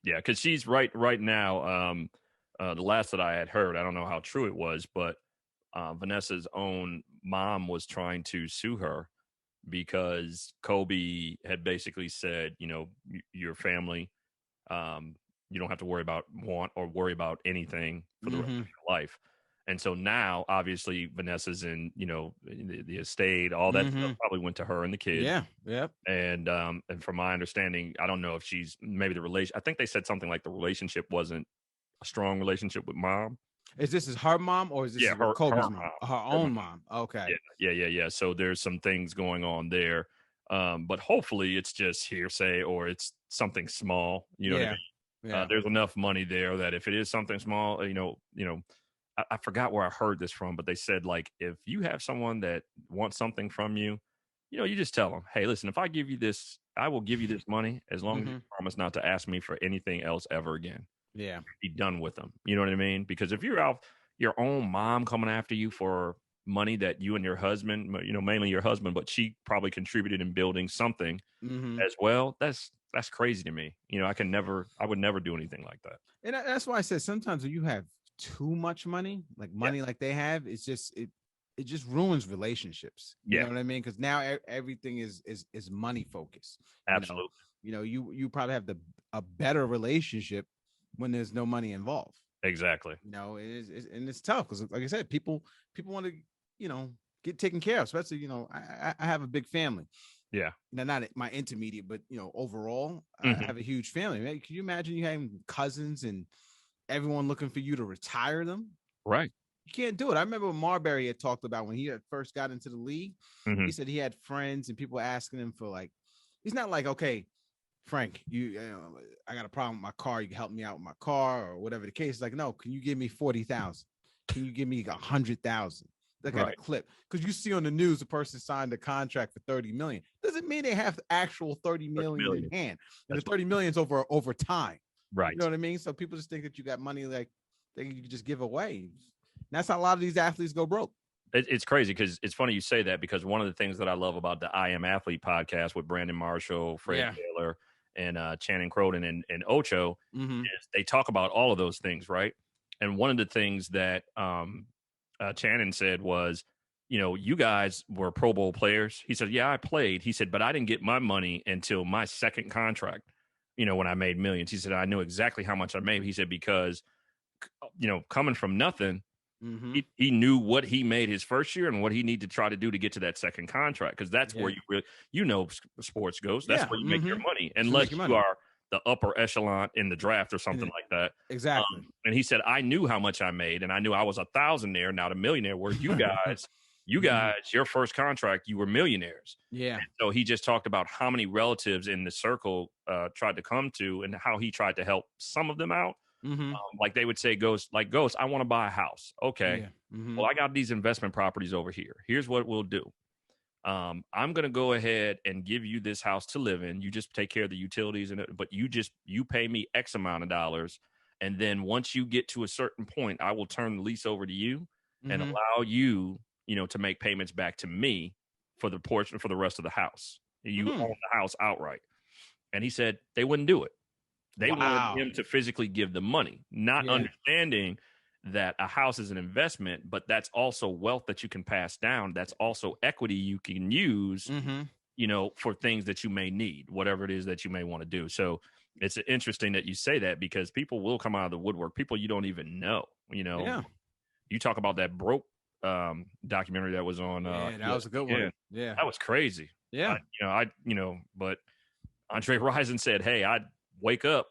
Speaker 2: because she's right now. The last that I had heard, I don't know how true it was, but Vanessa's own mom was trying to sue her because Kobe had basically said, your family, you don't have to worry about anything for the rest of your life. And so now, obviously, Vanessa's in, the estate, all that stuff probably went to her and the kids.
Speaker 1: Yeah.
Speaker 2: And from my understanding, I don't know if she's maybe I think they said something like the relationship wasn't a strong relationship with mom.
Speaker 1: Is this her mom or is this Kobe's mom? Her own mom. Okay.
Speaker 2: Yeah. So there's some things going on there. But hopefully it's just hearsay or it's something small. You know what I mean? Yeah. There's enough money there that if it is something small, I forgot where I heard this from, but they said, like, if you have someone that wants something from you, you just tell them, hey, listen, if I give you this, I will give you this money as long as you promise not to ask me for anything else ever again.
Speaker 1: Yeah.
Speaker 2: Be done with them. You know what I mean? Because if you're out, your own mom coming after you for money that you and your husband, mainly your husband, but she probably contributed in building something as well. That's crazy to me. I would never do anything like that.
Speaker 1: And that's why I said sometimes when you have too much money like they have, it's just it just ruins relationships. You know what I mean? Because now everything is money focused.
Speaker 2: Absolutely.
Speaker 1: You probably have a better relationship when there's no money involved.
Speaker 2: Exactly.
Speaker 1: And it's tough because, like I said, people want to get taken care of. Especially, I have a big family.
Speaker 2: Yeah.
Speaker 1: Now, not my intermediate, but overall, I
Speaker 2: Mhm.
Speaker 1: have a huge family. Man, can you imagine you having cousins and everyone looking for you to retire them?
Speaker 2: Right.
Speaker 1: You can't do it. I remember when Marbury had talked about when he had first got into the league. He
Speaker 2: Mhm.
Speaker 1: said he had friends and people asking him for like, he's not like, okay, Frank, I got a problem with my car. You can help me out with my car or whatever the case. Like, no, can you give me 40,000? Can you give me 100,000? That got a
Speaker 2: Right.
Speaker 1: clip because you see on the news the person signed a contract for 30 million. Doesn't mean they have actual 30 million in hand, and
Speaker 2: That's
Speaker 1: the 30 million is over time.
Speaker 2: right.
Speaker 1: You know what I mean? So people just think that you got money like that you can just give away. And that's how a lot of these athletes go broke.
Speaker 2: It's crazy because it's funny you say that, because one of the things that I love about the I Am Athlete podcast with Brandon Marshall, Fred
Speaker 1: Yeah.
Speaker 2: Taylor, and Channing Croden and Ocho
Speaker 1: Mm-hmm.
Speaker 2: is they talk about all of those things, right? And one of the things that Channing said was, you guys were Pro Bowl players. He said, yeah, I played. He said, but I didn't get my money until my second contract, when I made millions. He said, I knew exactly how much I made. He said, because, coming from nothing,
Speaker 1: Mm-hmm.
Speaker 2: he knew what he made his first year and what he needed to try to do to get to that second contract, because that's where you really, sports goes. That's where you make your money, unless you are the upper echelon in the draft or something like that.
Speaker 1: Exactly.
Speaker 2: And he said, I knew how much I made, and I knew I was a thousandaire, not a millionaire. Where you guys, your first contract, you were millionaires.
Speaker 1: Yeah.
Speaker 2: And so he just talked about how many relatives in the circle tried to come to, and how he tried to help some of them out.
Speaker 1: Mm-hmm.
Speaker 2: Like they would say, Ghost, I want to buy a house. Okay.
Speaker 1: Yeah. Mm-hmm.
Speaker 2: Well, I got these investment properties over here. Here's what we'll do. I'm going to go ahead and give you this house to live in. You just take care of the utilities but you pay me X amount of dollars. And then once you get to a certain point, I will turn the lease over to you and allow you, to make payments back to me for the portion for the rest of the house. You own the house outright. And he said they wouldn't do it. They wanted him to physically give the money, not understanding that a house is an investment, but that's also wealth that you can pass down. That's also equity you can use, for things that you may need, whatever it is that you may want to do. So it's interesting that you say that, because people will come out of the woodwork, people you don't even know,
Speaker 1: Yeah.
Speaker 2: You talk about that Broke documentary that was on.
Speaker 1: That was a good one. Yeah.
Speaker 2: That was crazy.
Speaker 1: Yeah.
Speaker 2: But Andre Rison said, hey, I'd wake up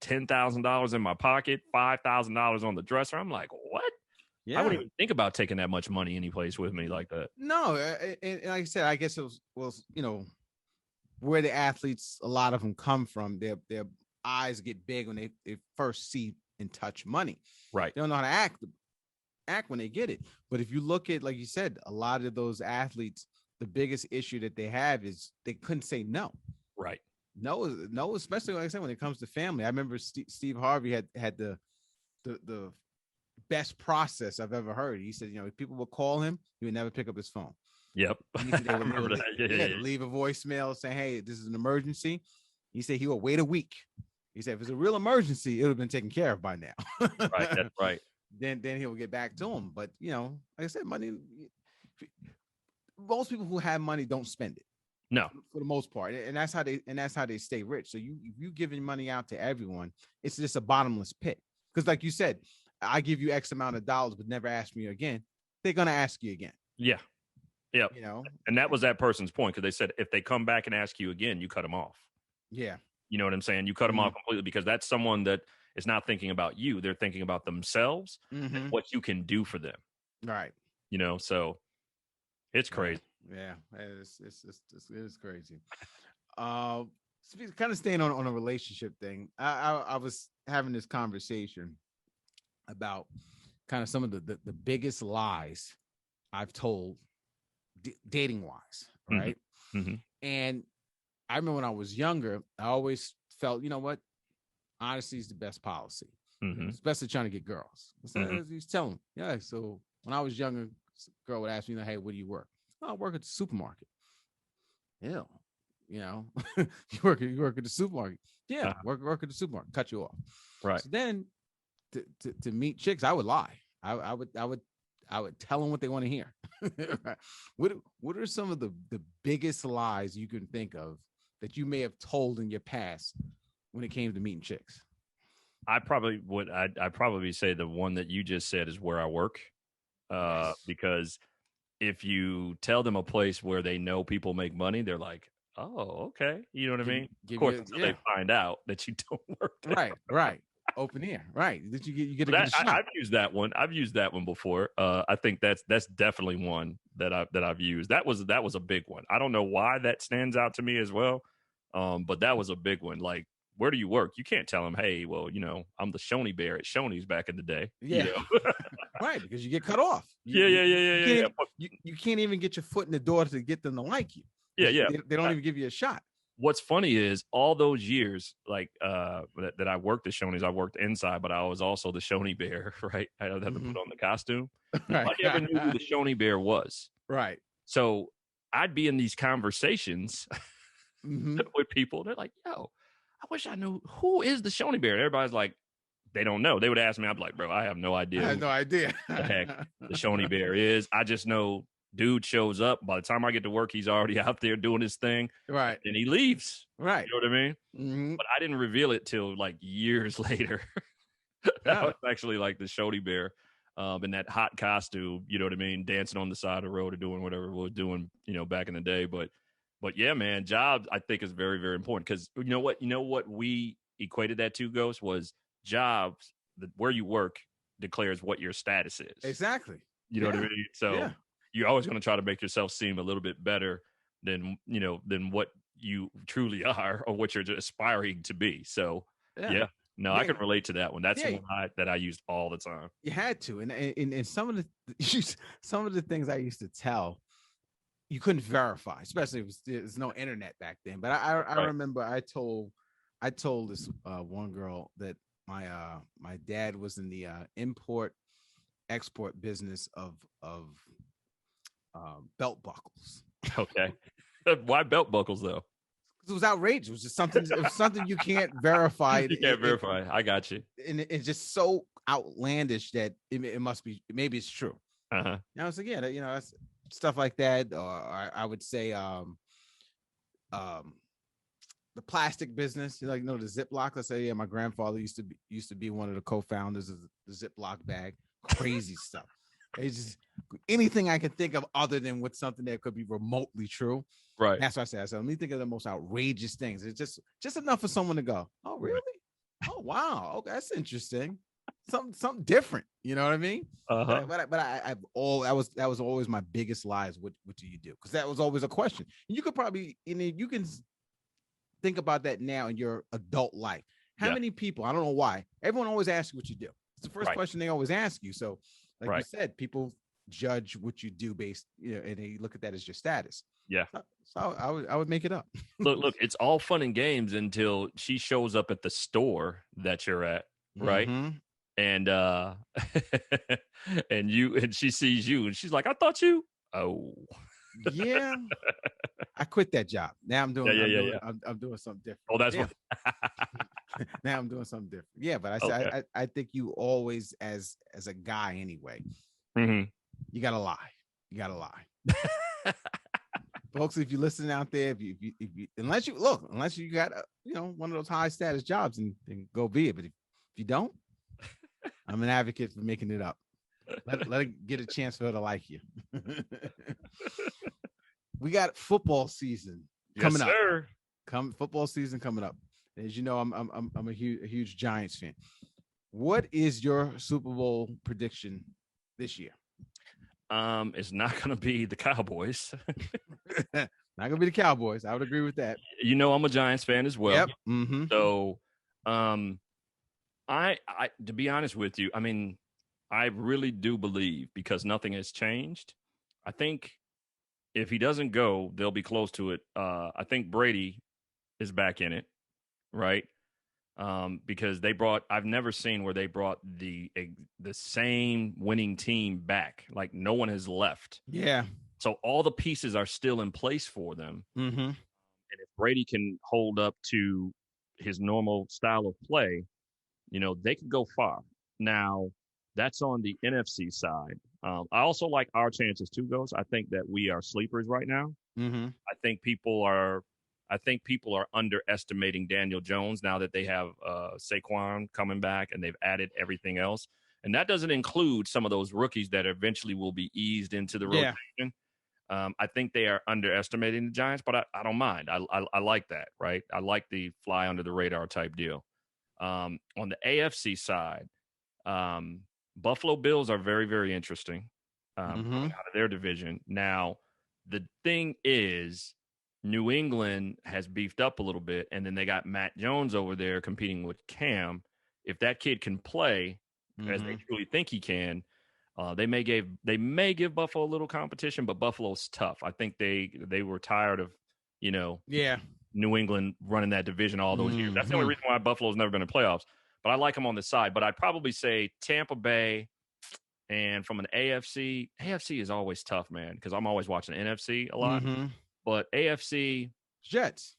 Speaker 2: $10,000 in my pocket, $5,000 on the dresser. I'm like, what? Yeah. I wouldn't even think about taking that much money anyplace with me like that.
Speaker 1: No, and like I said, I guess it was where the athletes, a lot of them come from. Their eyes get big when they first see and touch money.
Speaker 2: Right.
Speaker 1: They don't know how to act when they get it. But if you look at, like you said, a lot of those athletes, the biggest issue that they have is they couldn't say no.
Speaker 2: Right.
Speaker 1: No, especially like I said, when it comes to family. I remember Steve Harvey had the best process I've ever heard. He said, if people would call him, he would never pick up his phone.
Speaker 2: Yep.
Speaker 1: They would leave a voicemail saying, hey, this is an emergency. He said he would wait a week. He said if it's a real emergency, it would have been taken care of by now.
Speaker 2: Right. That's right.
Speaker 1: Then he'll get back to him. But like I said, money. Most people who have money don't spend it.
Speaker 2: No,
Speaker 1: for the most part, and that's how they stay rich. So you giving money out to everyone, it's just a bottomless pit. Because like you said, I give you X amount of dollars, but never ask me again. They're gonna ask you again.
Speaker 2: Yeah, yeah. And that was that person's point, because they said if they come back and ask you again, you cut them off.
Speaker 1: Yeah,
Speaker 2: you know what I'm saying. You cut them off completely, because that's someone that is not thinking about you. They're thinking about themselves and what you can do for them.
Speaker 1: Right.
Speaker 2: So it's crazy.
Speaker 1: Yeah, it's crazy. Kind of staying on a relationship thing. I was having this conversation about kind of some of the biggest lies I've told dating wise, right?
Speaker 2: Mm-hmm.
Speaker 1: And I remember when I was younger, I always felt, honesty is the best policy, especially trying to get girls. So he's telling me, so when I was younger, a girl would ask me, hey, where do you work? I work at the supermarket. Ew. You work at the supermarket. Yeah, work at the supermarket. Cut you off.
Speaker 2: Right.
Speaker 1: So then to meet chicks, I would lie. I would tell them what they want to hear. What are some of the biggest lies you can think of that you may have told in your past when it came to meeting chicks?
Speaker 2: I'd probably say the one that you just said is where I work. Yes. Because if you tell them a place where they know people make money, they're like, oh, okay. You know what I mean? Of course, until they find out that you don't work there.
Speaker 1: Right. Open air. Right. That you get a shot.
Speaker 2: I've used that one. I've used that one before. I think that's definitely one that I've used. That was a big one. I don't know why that stands out to me as well. But that was a big one. Like, where do you work? You can't tell them, hey, well, I'm the Shoney Bear at Shoney's back in the day.
Speaker 1: Yeah. Right, because you get cut off.
Speaker 2: You
Speaker 1: can't even get your foot in the door to get them to like you.
Speaker 2: Yeah.
Speaker 1: They don't even give you a shot.
Speaker 2: What's funny is all those years, like that I worked at Shoney's, I worked inside, but I was also the Shoney Bear, right? I had to put on the costume.
Speaker 1: Right.
Speaker 2: Nobody ever knew who the Shoney Bear was.
Speaker 1: Right.
Speaker 2: So I'd be in these conversations with people. They're like, yo, I wish I knew who is the Shoney Bear. And everybody's like, they don't know. They would ask me, I'd be like, bro, I have no idea.
Speaker 1: I have no idea.
Speaker 2: The heck the Shoney Bear is. I just know dude shows up. By the time I get to work, he's already out there doing his thing.
Speaker 1: Right.
Speaker 2: And he leaves.
Speaker 1: Right.
Speaker 2: You know what I mean?
Speaker 1: Mm-hmm.
Speaker 2: But I didn't reveal it till like years later. That was actually like the Shoney Bear in that hot costume, you know what I mean? Dancing on the side of the road or doing whatever we were doing, back in the day. But yeah, man, jobs I think is very, very important because you know what we equated that to, Ghost, was jobs, where you work declares what your status is.
Speaker 1: Exactly.
Speaker 2: You know what I mean? So you're always going to try to make yourself seem a little bit better than what you truly are or what you're aspiring to be. So I can relate to that one. That's the one that I used all the time.
Speaker 1: You had to, and some of the things I used to tell, you couldn't verify, especially if there's no internet back then. But I remember I told this one girl that my dad was in the import export business of belt buckles.
Speaker 2: Okay. Why belt buckles though?
Speaker 1: It was outrageous. It was just something. It was something you can't verify.
Speaker 2: You can't verify. I got you.
Speaker 1: And it's just so outlandish that it must be. Maybe it's true.
Speaker 2: Uh-huh.
Speaker 1: And I was like, that's stuff like that. Or I would say, the plastic business. The Ziploc. Let's say, my grandfather used to be one of the co-founders of the Ziploc bag. Crazy stuff. It's just anything I can think of other than with something that could be remotely true.
Speaker 2: Right.
Speaker 1: That's what I said. So let me think of the most outrageous things. It's just enough for someone to go, oh, really? Oh, wow. Okay, that's interesting. Something different. You know what I mean?
Speaker 2: Uh-huh.
Speaker 1: But that was always my biggest lies. What do you do? Because that was always a question. And you could probably, you can think about that now in your adult life. How many people? I don't know why. Everyone always asks you what you do. It's the first question they always ask you. So, like you said, people judge what you do based, and they look at that as your status.
Speaker 2: Yeah.
Speaker 1: So I would make it up.
Speaker 2: Look, it's all fun and games until she shows up at the store that you're at, right?
Speaker 1: Mm-hmm.
Speaker 2: And and she sees you and she's like, I thought you. Oh.
Speaker 1: Yeah. I quit that job. Now I'm doing I'm doing something different.
Speaker 2: Oh, that's what
Speaker 1: now I'm doing something different. Yeah, but I think you always as a guy anyway, you gotta lie. You gotta lie. Folks, if you're listening out there, if you unless you got one of those high status jobs, and go be it. But if you don't, I'm an advocate for making it up. Let it get a chance for her to like you. We got football season coming up. Football season coming up. As you know, I'm a huge Giants fan. What is your Super Bowl prediction this year?
Speaker 2: It's not going to be the Cowboys.
Speaker 1: Not going to be the Cowboys. I would agree with that.
Speaker 2: I'm a Giants fan as well.
Speaker 1: Yep. Mm-hmm.
Speaker 2: So, I to be honest with you, I mean, I really do believe, because nothing has changed, I think if he doesn't go, they'll be close to it. I think Brady is back in it, right? Because I've never seen where they brought the same winning team back. Like, no one has left.
Speaker 1: Yeah.
Speaker 2: So all the pieces are still in place for them.
Speaker 1: Mm-hmm.
Speaker 2: And if Brady can hold up to his normal style of play, they could go far. Now, that's on the NFC side. I also like our chances too, Ghost. I think that we are sleepers right now.
Speaker 1: Mm-hmm.
Speaker 2: I think people are underestimating Daniel Jones now that they have Saquon coming back and they've added everything else. And that doesn't include some of those rookies that eventually will be eased into the rotation. I think they are underestimating the Giants, but I don't mind. I like that, right? I like the fly under the radar type deal. On the AFC side, Buffalo Bills are very, very interesting coming out of their division. Now, the thing is, New England has beefed up a little bit, and then they got Matt Jones over there competing with Cam. If that kid can play as they truly think he can, they may give Buffalo a little competition, but Buffalo's tough. I think they were tired of, New England running that division all those years. That's the only reason why Buffalo's never been in playoffs. But I like them on the side. But I'd probably say Tampa Bay, and from an AFC is always tough, man, because I'm always watching NFC a lot. But AFC
Speaker 1: Jets.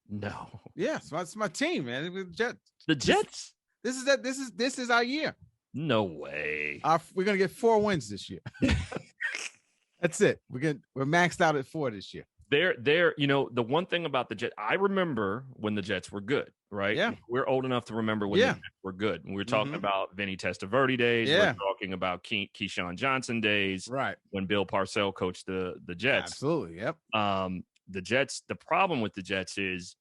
Speaker 2: No.
Speaker 1: Yes, that's my team, man. Jets.
Speaker 2: The Jets.
Speaker 1: This is our year.
Speaker 2: No way.
Speaker 1: We're gonna get 4 wins this year. That's it. We're maxed out at 4 this year.
Speaker 2: They're the one thing about the Jets, I remember when the Jets were good, right?
Speaker 1: Yeah.
Speaker 2: We're old enough to remember when the Jets were good. And we're talking about Vinny Testaverde days.
Speaker 1: Yeah.
Speaker 2: We're talking about Keyshawn Johnson days.
Speaker 1: Right.
Speaker 2: When Bill Parcells coached the Jets.
Speaker 1: Absolutely. Yep.
Speaker 2: The Jets, the problem with the Jets is,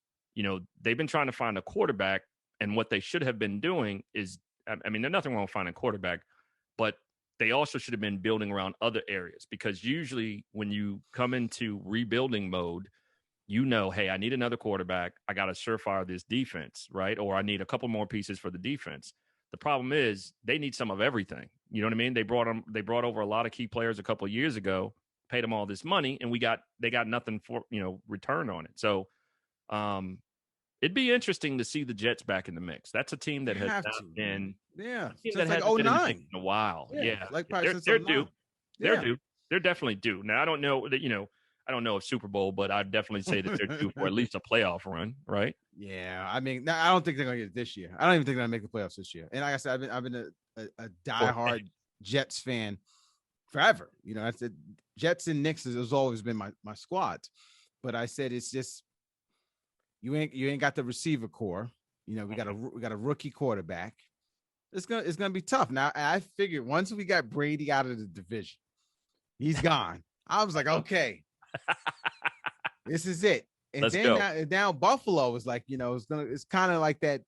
Speaker 2: they've been trying to find a quarterback, and what they should have been doing is, I mean, there's nothing wrong with finding a quarterback, but they also should have been building around other areas, because usually when you come into rebuilding mode, hey, I need another quarterback. I got to surefire this defense, right? Or I need a couple more pieces for the defense. The problem is they need some of everything. You know what I mean? They brought over a lot of key players a couple of years ago, paid them all this money, and they got nothing for, return on it. So, it'd be interesting to see the Jets back in the mix. That's a team that has not been,
Speaker 1: since
Speaker 2: that
Speaker 1: like
Speaker 2: hasn't been
Speaker 1: 09
Speaker 2: in a while. Yeah.
Speaker 1: Like probably since
Speaker 2: they're
Speaker 1: 09.
Speaker 2: due. They're due. They're definitely due. Now, I don't know that, I don't know if Super Bowl, but I'd definitely say that they're due for at least a playoff run, right?
Speaker 1: Yeah, I mean, I don't think they're gonna get it this year. I don't even think they're gonna make the playoffs this year. And like I said, I've been a diehard Jets fan forever. I said Jets and Knicks has always been my squad. But I said it's just you ain't got the receiver core. We got a rookie quarterback. It's gonna be tough. Now I figured once we got Brady out of the division, he's gone. I was like, okay, this is it. And
Speaker 2: Let's
Speaker 1: then
Speaker 2: go.
Speaker 1: now Buffalo is like, it's kind of like that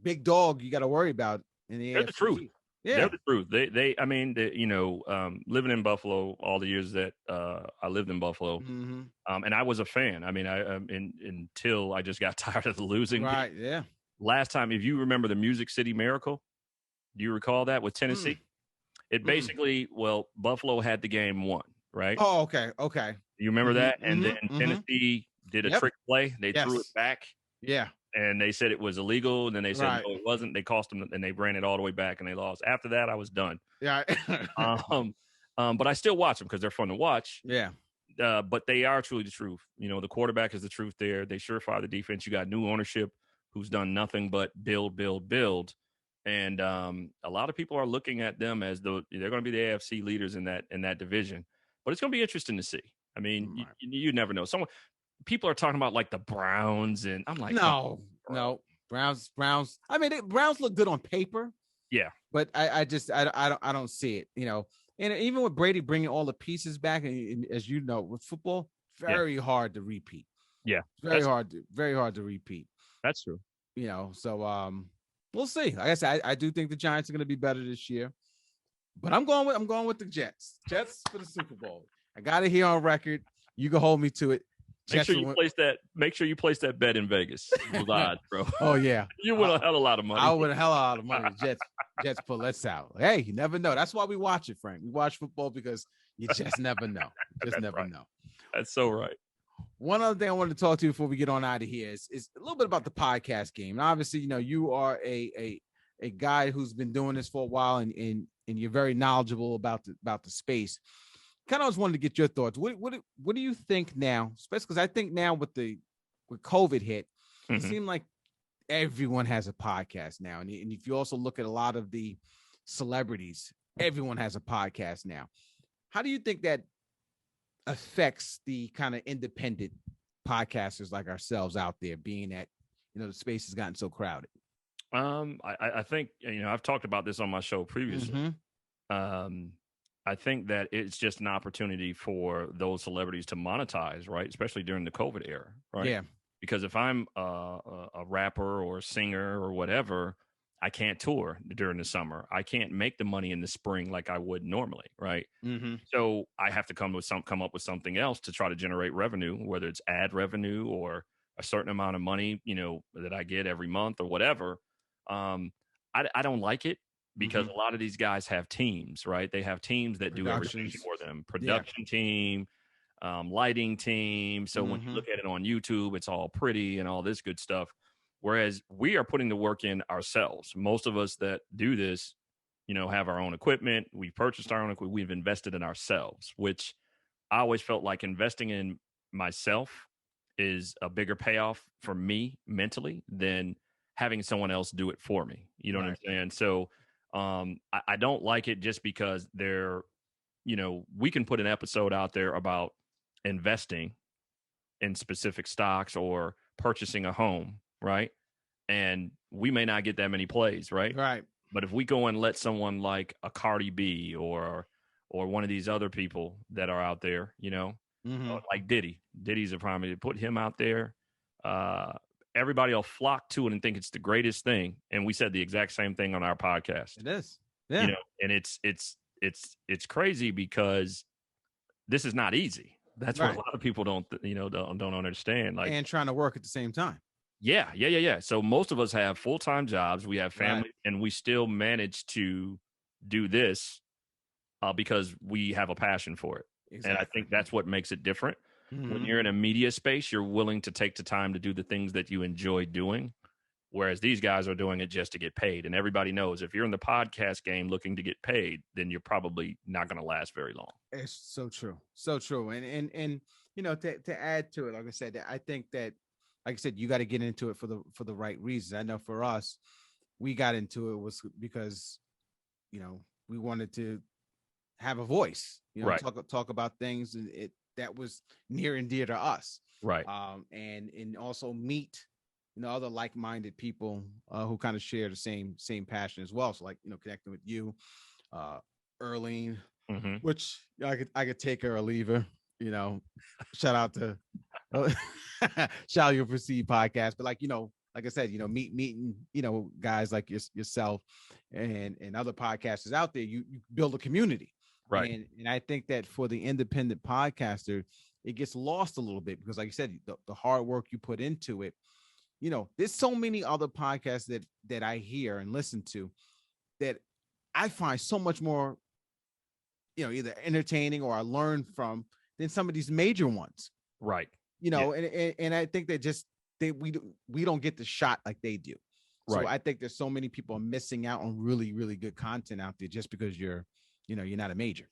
Speaker 1: big dog you got to worry about in the
Speaker 2: They're
Speaker 1: AFC.
Speaker 2: the truth.
Speaker 1: Yeah,
Speaker 2: they're the truth. Living in Buffalo all the years that I lived in Buffalo, and I was a fan. I mean, until I just got tired of the losing.
Speaker 1: Right. Yeah.
Speaker 2: Last time, if you remember the Music City Miracle, do you recall that with Tennessee? It basically, Buffalo had the game won, right?
Speaker 1: Oh, okay.
Speaker 2: You remember that? And then Tennessee did a trick play. They threw it back.
Speaker 1: Yeah.
Speaker 2: And they said it was illegal. And then they said, no, it wasn't. They cost them, and they ran it all the way back, and they lost. After that, I was done.
Speaker 1: Yeah.
Speaker 2: But I still watch them because they're fun to watch.
Speaker 1: Yeah.
Speaker 2: But they are truly the truth. The quarterback is the truth there. They surefire the defense. You got new ownership who's done nothing but build. And a lot of people are looking at them as they're going to be the AFC leaders in that division. But it's going to be interesting to see. I mean, you never know. People are talking about like the Browns, and I'm like,
Speaker 1: no, Browns. I mean, Browns look good on paper.
Speaker 2: Yeah,
Speaker 1: but I don't see it. And even with Brady bringing all the pieces back, and as you know, with football, very hard to repeat.
Speaker 2: Yeah,
Speaker 1: very hard to repeat.
Speaker 2: That's true.
Speaker 1: So we'll see. Like I said, I do think the Giants are going to be better this year, but I'm going with the Jets. Jets for the Super Bowl. I got it here on record. You can hold me to it.
Speaker 2: Make sure you place that bet in Vegas. Those odds, bro.
Speaker 1: Oh yeah,
Speaker 2: you win a hell of a lot of money.
Speaker 1: I win a hell of a lot of money. Jets pull us out. Hey, you never know. That's why we watch it, Frank. We watch football because you just never know. Know.
Speaker 2: That's so right.
Speaker 1: One other thing I wanted to talk to you before we get on out of here is a little bit about the podcast game. And obviously, you are a guy who's been doing this for a while, and you're very knowledgeable about the space. Kind of just wanted to get your thoughts. What do you think now? Especially because I think now with COVID hit, it seemed like everyone has a podcast now. And if you also look at a lot of the celebrities, everyone has a podcast now. How do you think that affects the kind of independent podcasters like ourselves out there, being that, the space has gotten so crowded?
Speaker 2: I think, I've talked about this on my show previously. Um, I think that it's just an opportunity for those celebrities to monetize, right? Especially during the COVID era, right?
Speaker 1: Yeah.
Speaker 2: Because if I'm a rapper or a singer or whatever, I can't tour during the summer. I can't make the money in the spring like I would normally, right? So I have to come up with something else to try to generate revenue, whether it's ad revenue or a certain amount of money, that I get every month or whatever. I don't like it because a lot of these guys have teams, right? They have teams that do everything for them. Production team, lighting team. So when you look at it on YouTube, it's all pretty and all this good stuff. Whereas we are putting the work in ourselves. Most of us that do this, have our own equipment. We've purchased our own equipment. We've invested in ourselves, which I always felt like investing in myself is a bigger payoff for me mentally than having someone else do it for me. You know what I'm saying? So I don't like it just because we can put an episode out there about investing in specific stocks or purchasing a home, right? And we may not get that many plays, right?
Speaker 1: Right.
Speaker 2: But if we go and let someone like a Cardi B or one of these other people that are out there, like Diddy's a prime, put him out there, everybody will flock to it and think it's the greatest thing. And we said the exact same thing on our podcast.
Speaker 1: It is. Yeah.
Speaker 2: And it's crazy because this is not easy. That's what a lot of people don't understand. Like,
Speaker 1: and trying to work at the same time.
Speaker 2: Yeah. So most of us have full-time jobs. We have family, and we still manage to do this because we have a passion for it. Exactly. And I think that's what makes it different. When you're in a media space, you're willing to take the time to do the things that you enjoy doing, whereas these guys are doing it just to get paid. And everybody knows if you're in the podcast game looking to get paid, then you're probably not going to last very long.
Speaker 1: It's so true. So true. And to add to it, like I said, I think that, like I said, you got to get into it for the right reasons. I know for us, we got into it was because, we wanted to have a voice, talk about things that was near and dear to us.
Speaker 2: Right.
Speaker 1: And also meet, other like-minded people who kind of share the same passion as well. So like, connecting with you, Earlene, which I could take her or leave her, shout out to Shall You Proceed podcast. But like I said, meeting, guys like yourself and other podcasters out there, you build a community.
Speaker 2: Right.
Speaker 1: And I think that for the independent podcaster, it gets lost a little bit because, like you said, the hard work you put into it, there's so many other podcasts that I hear and listen to that I find so much more, either entertaining or I learn from than some of these major ones.
Speaker 2: Right.
Speaker 1: And I think that we don't get the shot like they do. So
Speaker 2: right.
Speaker 1: I think there's so many people are missing out on really, really good content out there just because you're not a major.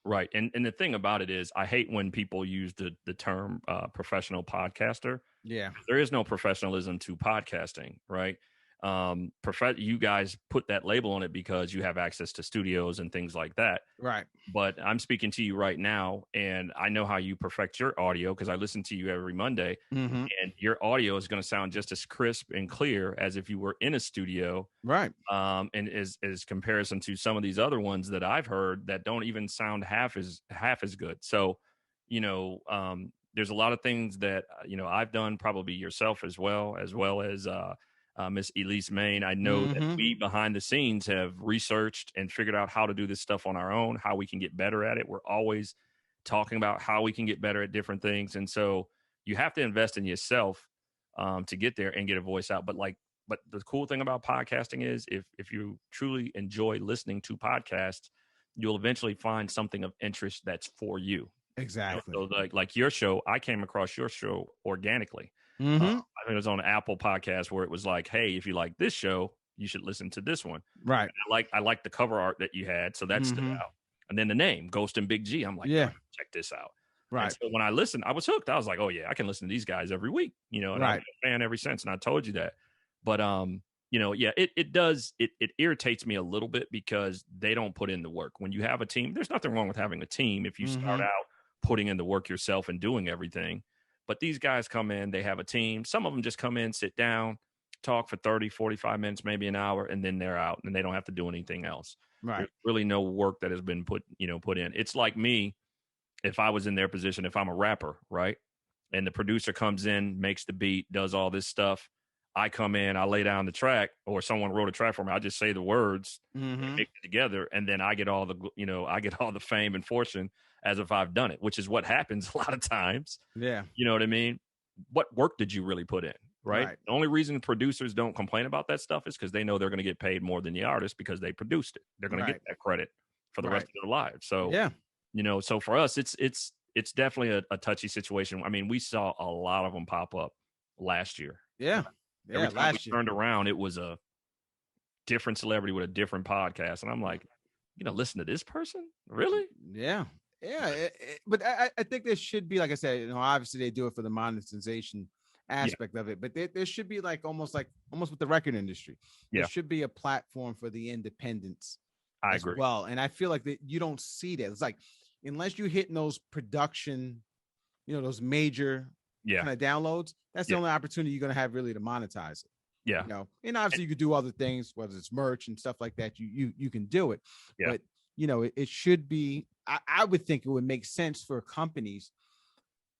Speaker 2: Right. And the thing about it is I hate when people use the term professional podcaster.
Speaker 1: Yeah.
Speaker 2: There is no professionalism to podcasting, right? You guys put that label on it because you have access to studios and things like that.
Speaker 1: Right.
Speaker 2: But I'm speaking to you right now, and I know how you perfect your audio because I listen to you every Monday, and your audio is going to sound just as crisp and clear as if you were in a studio.
Speaker 1: Right.
Speaker 2: And as comparison to some of these other ones that I've heard that don't even sound half as good. So, there's a lot of things that, I've done, probably yourself as well as Miss Elise Main. I know that we behind the scenes have researched and figured out how to do this stuff on our own, how we can get better at it. We're always talking about how we can get better at different things. And so you have to invest in yourself to get there and get a voice out. But the cool thing about podcasting is if you truly enjoy listening to podcasts, you'll eventually find something of interest that's for you.
Speaker 1: Exactly.
Speaker 2: So like your show, I came across your show organically. I think it was on Apple Podcast where it was like, hey, if you like this show, you should listen to this one.
Speaker 1: Right.
Speaker 2: I like the cover art that you had, so that stood out. And then the name, Ghost and Big G. I'm like,
Speaker 1: yeah,
Speaker 2: check this out.
Speaker 1: Right.
Speaker 2: And so when I listened, I was hooked. I was like, oh yeah, I can listen to these guys every week. And I've been a fan ever since. And I told you that. But it irritates me a little bit because they don't put in the work. When you have a team, there's nothing wrong with having a team if you start out putting in the work yourself and doing everything. But these guys come in, they have a team. Some of them just come in, sit down, talk for 30, 45 minutes, maybe an hour, and then they're out and they don't have to do anything else.
Speaker 1: Right.
Speaker 2: There's really no work that has been put in. It's like me, if I was in their position, if I'm a rapper, right? And the producer comes in, makes the beat, does all this stuff. I come in, I lay down the track, or someone wrote a track for me. I just say the words, mix it together, and then I get all the fame and fortune as if I've done it, which is what happens a lot of times.
Speaker 1: Yeah.
Speaker 2: You know what I mean? What work did you really put in? Right. The only reason producers don't complain about that stuff is because they know they're going to get paid more than the artist because they produced it. They're going to get that credit for the rest of their lives. So, so for us, it's definitely a touchy situation. I mean, we saw a lot of them pop up last year.
Speaker 1: Yeah.
Speaker 2: Every time we turned around, it was a different celebrity with a different podcast. And I'm like, listen to this person? Really?
Speaker 1: Yeah. Yeah. But I think there should be, like I said, obviously they do it for the monetization aspect of it, but there should be almost with the record industry. There should be a platform for the independents.
Speaker 2: I agree.
Speaker 1: Well, and I feel like that you don't see that. It's like, unless you're hitting those production, those major kind of downloads, that's the only opportunity you're going to have really to monetize it.
Speaker 2: Yeah.
Speaker 1: And obviously you could do other things, whether it's merch and stuff like that, you can do it.
Speaker 2: Yeah.
Speaker 1: But it should be, I would think it would make sense for companies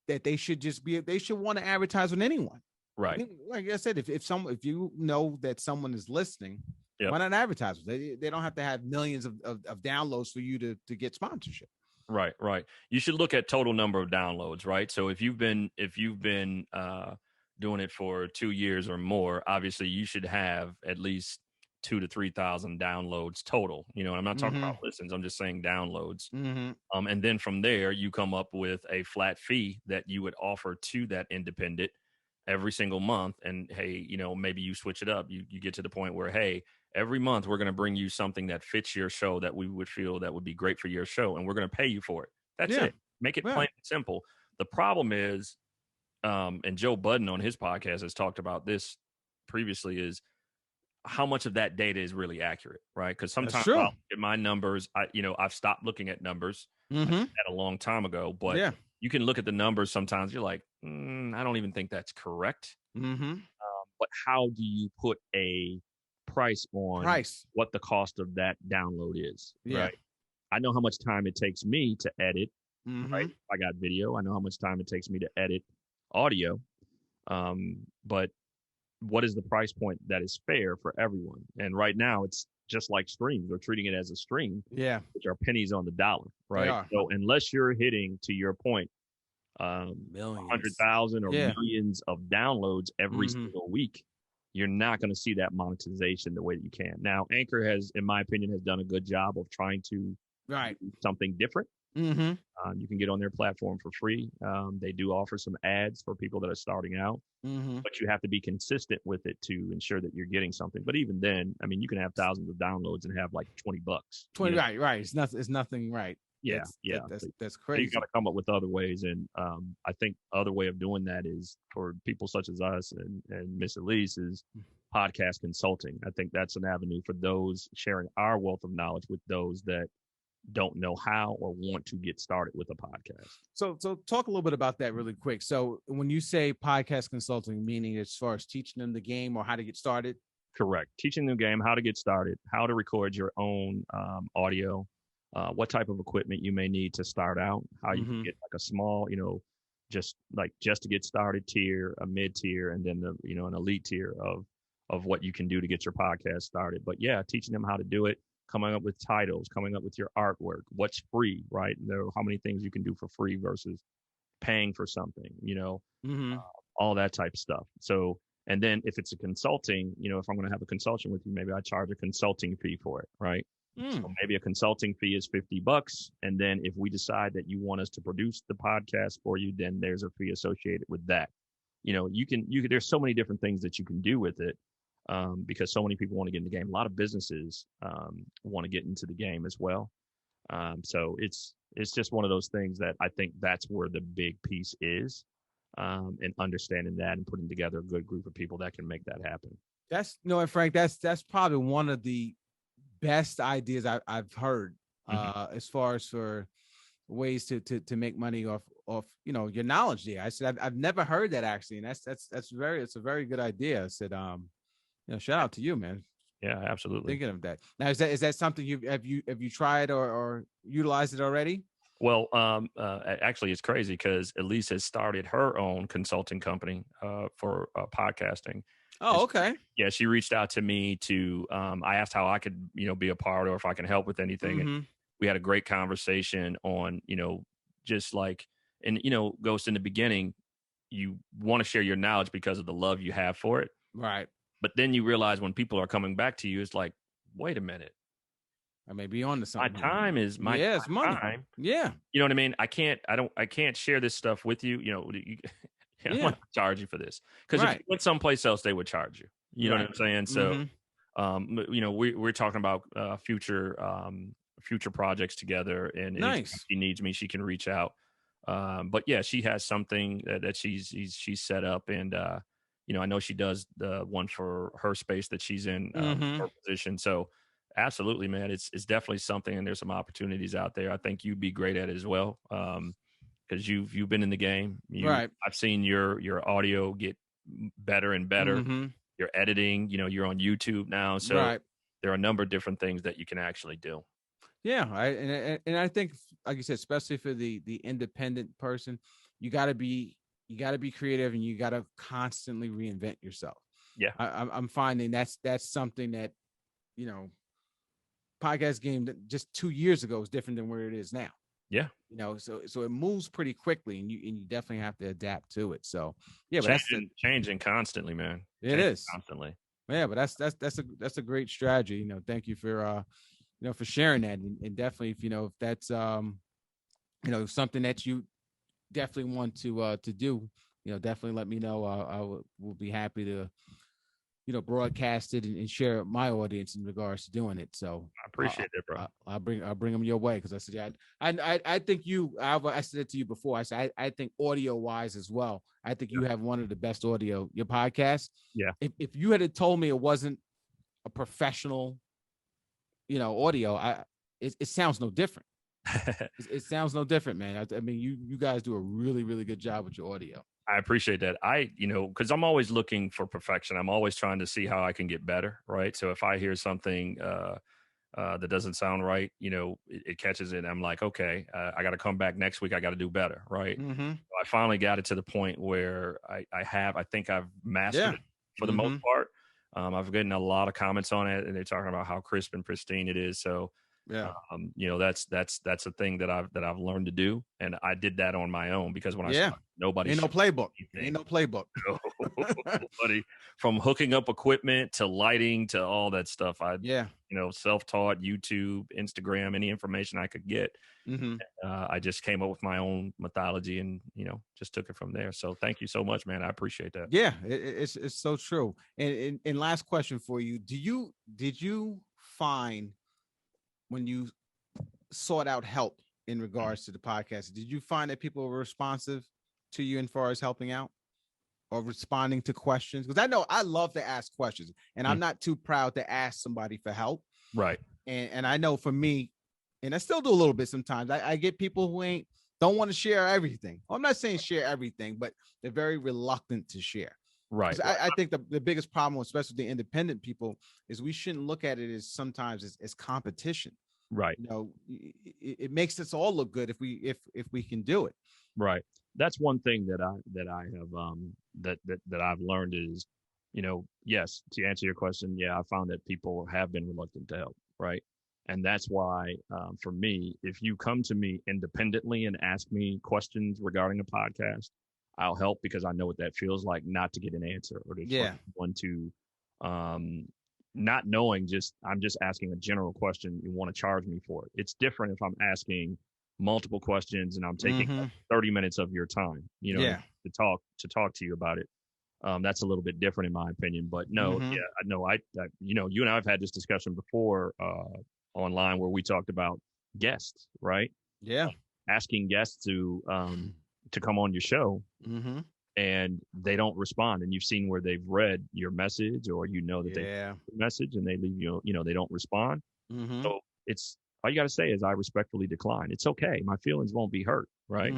Speaker 1: that they should want to advertise on anyone.
Speaker 2: Right.
Speaker 1: Like I said, if you know that someone is listening, why not advertise? They don't have to have millions of downloads for you to get sponsorship.
Speaker 2: Right. You should look at total number of downloads, right? So if you've been doing it for 2 years or more, obviously you should have at least 2,000 to 3,000 downloads total. I'm not talking about listens. I'm just saying downloads. And then from there, you come up with a flat fee that you would offer to that independent every single month. And hey, maybe you switch it up. You get to the point where, hey, every month we're going to bring you something that fits your show that we would feel that would be great for your show, and we're going to pay you for it. That's it. Make it plain and simple. The problem is, and Joe Budden on his podcast has talked about this previously, is how much of that data is really accurate, right? Because sometimes I'll look at my numbers. I've stopped looking at numbers at a long time ago, but you can look at the numbers sometimes. You're like, I don't even think that's correct. But how do you put a price on what the cost of that download is? Right. I know how much time it takes me to edit. Right. I got video. I know how much time it takes me to edit audio. But what is the price point that is fair for everyone? And right now it's just like streams. We're treating it as a stream, which are pennies on the dollar. Right. So unless you're hitting, to your point, 100,000 or millions of downloads every single week, you're not going to see that monetization the way that you can. Now, Anchor has, in my opinion, has done a good job of trying to do something different. You can get on their platform for free. They do offer some ads for people that are starting out, but you have to be consistent with it to ensure that you're getting something. But even then, I mean, you can have thousands of downloads and have like $20.
Speaker 1: Right. It's nothing. Right. That's crazy.
Speaker 2: You got to come up with other ways, and I think other way of doing that is for people such as us and Miss Elise is podcast consulting. I think that's an avenue for those sharing our wealth of knowledge with those that don't know how or want to get started with a podcast.
Speaker 1: So talk a little bit about that really quick. So when you say podcast consulting, meaning as far as teaching them the game or how to get started?
Speaker 2: Correct. Teaching them the game, how to get started, how to record your own audio, what type of equipment you may need to start out, how you can get like a small, just to get started tier, a mid tier, and then an elite tier of what you can do to get your podcast started. But teaching them how to do it, coming up with titles, coming up with your artwork, what's free, right? How many things you can do for free versus paying for something, all that type of stuff. So, and then if it's a consulting, if I'm going to have a consultation with you, maybe I charge a consulting fee for it, right? So maybe a consulting fee is $50. And then if we decide that you want us to produce the podcast for you, then there's a fee associated with that. There's so many different things that you can do with it. Because so many people want to get in the game. A lot of businesses want to get into the game as well. So it's just one of those things that I think that's where the big piece is, and understanding that and putting together a good group of people that can make that happen.
Speaker 1: And Frank, that's probably one of the best ideas I've heard as far as for ways to make money off your knowledge there. I said I've never heard that actually, and it's a very good idea. I said shout out to you, man.
Speaker 2: Yeah, absolutely.
Speaker 1: Thinking of that. Now, is that something have you tried or utilized it already?
Speaker 2: Well, actually, it's crazy because Elise has started her own consulting company for podcasting.
Speaker 1: Oh, okay.
Speaker 2: She reached out to me to. I asked how I could, be a part or if I can help with anything. And we had a great conversation on, just like, and Ghost, in the beginning, you want to share your knowledge because of the love you have for it,
Speaker 1: right?
Speaker 2: But then you realize when people are coming back to you, it's like, wait a minute.
Speaker 1: I may be on to something.
Speaker 2: My time is my
Speaker 1: it's money.
Speaker 2: time.
Speaker 1: Yeah.
Speaker 2: You know what I mean? I can't share this stuff with you. I'm not charge you for this. Because if you went someplace else, they would charge you. You know what I'm saying? So, we're talking about future projects together. And
Speaker 1: nice.
Speaker 2: If she needs me, she can reach out. But yeah, she has something that she's set up. And, I know she does the one for her space that she's in, her position. So, absolutely, man. It's definitely something, and there's some opportunities out there. I think you'd be great at it as well, because you've been in the game. I've seen your audio get better and better. Your editing, you're on YouTube now, so there are a number of different things that you can actually do.
Speaker 1: Yeah, and I think, like you said, especially for the independent person, you got to be creative, and you got to constantly reinvent yourself.
Speaker 2: Yeah,
Speaker 1: I'm finding that's something that, podcast game that just 2 years ago was different than where it is now.
Speaker 2: Yeah.
Speaker 1: So it moves pretty quickly, and you definitely have to adapt to it. So yeah,
Speaker 2: but changing constantly, man.
Speaker 1: It is
Speaker 2: constantly.
Speaker 1: Yeah, but that's a great strategy. Thank you for for sharing that, and definitely if that's something that you definitely want to do, definitely let me know. I will be happy to broadcast it and share my audience in regards to doing it. So
Speaker 2: I appreciate it, bro.
Speaker 1: I'll bring them your way, because I said, I think I said it to you before. I said, I think audio wise as well, I think you have one of the best audio, your podcast.
Speaker 2: Yeah.
Speaker 1: If you had told me it wasn't a professional, audio, it sounds no different. It sounds no different, man. I mean, you guys do a really, really good job with your audio.
Speaker 2: I appreciate that. Because I'm always looking for perfection. I'm always trying to see how I can get better, right? So if I hear something that doesn't sound right, it catches it. And I'm like, okay, I got to come back next week. I got to do better, right? I finally got it to the point where I think I've mastered it for the most part. I've gotten a lot of comments on it, and they're talking about how crisp and pristine it is. So
Speaker 1: yeah,
Speaker 2: that's a thing that I've learned to do, and I did that on my own, because when I started, nobody
Speaker 1: ain't no playbook. Ain't no playbook.
Speaker 2: Nobody, from hooking up equipment to lighting to all that stuff. Self-taught, YouTube, Instagram, any information I could get. I just came up with my own methodology, and just took it from there. So thank you so much, man. I appreciate that.
Speaker 1: Yeah, it's so true. And last question for you: did you find, when you sought out help in regards to the podcast, did you find that people were responsive to you as far as helping out or responding to questions? Because I know I love to ask questions, and I'm not too proud to ask somebody for help.
Speaker 2: Right.
Speaker 1: And I know for me, and I still do a little bit sometimes, I get people who don't want to share everything. Well, I'm not saying share everything, but they're very reluctant to share.
Speaker 2: Right.
Speaker 1: I think the biggest problem, especially with the independent people, is we shouldn't look at it as competition.
Speaker 2: Right.
Speaker 1: It makes us all look good if we can do it.
Speaker 2: Right. That's one thing that I have that I've learned is, yes, to answer your question, I found that people have been reluctant to help. Right. And that's why, for me, if you come to me independently and ask me questions regarding a podcast, I'll help, because I know what that feels like, not to get an answer, or to want to, not knowing, I'm just asking a general question. You want to charge me for it. It's different if I'm asking multiple questions and I'm taking 30 minutes of your time, to talk to you about it. That's a little bit different in my opinion, but no, you and I have had this discussion before, online, where we talked about guests, right?
Speaker 1: Yeah.
Speaker 2: Asking guests to come on your show, and they don't respond, and you've seen where they've read your message, or that they read the message and they leave they don't respond. So it's all you got to say is, I respectfully decline. It's okay. My feelings won't be hurt, right?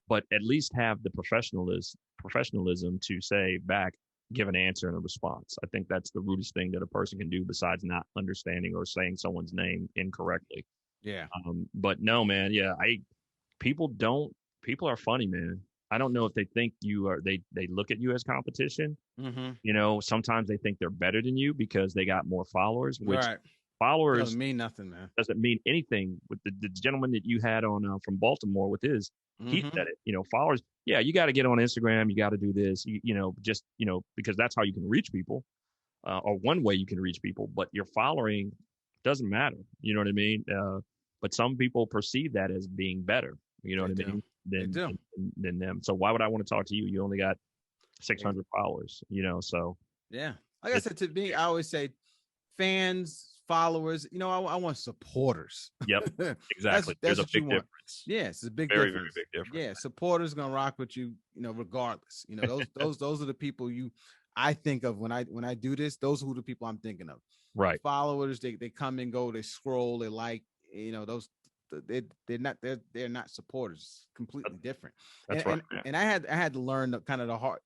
Speaker 2: But at least have the professionalism to say back, give an answer and a response. I think that's the rudest thing that a person can do besides not understanding or saying someone's name incorrectly.
Speaker 1: Yeah.
Speaker 2: But no, man. Yeah. People are funny, man. I don't know if they think they look at you as competition.
Speaker 1: Mm-hmm.
Speaker 2: Sometimes they think they're better than you because they got more followers, which
Speaker 1: Right.
Speaker 2: followers
Speaker 1: Doesn't mean nothing, man.
Speaker 2: doesn't mean anything. With the gentleman that you had on from Baltimore with his, he said it, followers. Yeah, you got to get on Instagram. You got to do this, because that's how you can reach people, or one way you can reach people. But your following doesn't matter. You know what I mean? But some people perceive that as being better. You know what I mean? Than them. So why would I want to talk to you? You only got 600 followers. So
Speaker 1: yeah. Like I said, to me, I always say fans, followers. I want supporters.
Speaker 2: Yep, exactly. There's a big difference.
Speaker 1: Yes, it's a big
Speaker 2: very,
Speaker 1: difference.
Speaker 2: Very big difference.
Speaker 1: Yeah, supporters gonna rock with you. Regardless. Those are the people I think of when I do this. Those are who the people I'm thinking of.
Speaker 2: Right.
Speaker 1: Followers, they come and go, they scroll, they like, those they're not supporters. Completely different.
Speaker 2: That's right.
Speaker 1: And I had to learn the kind of the hard,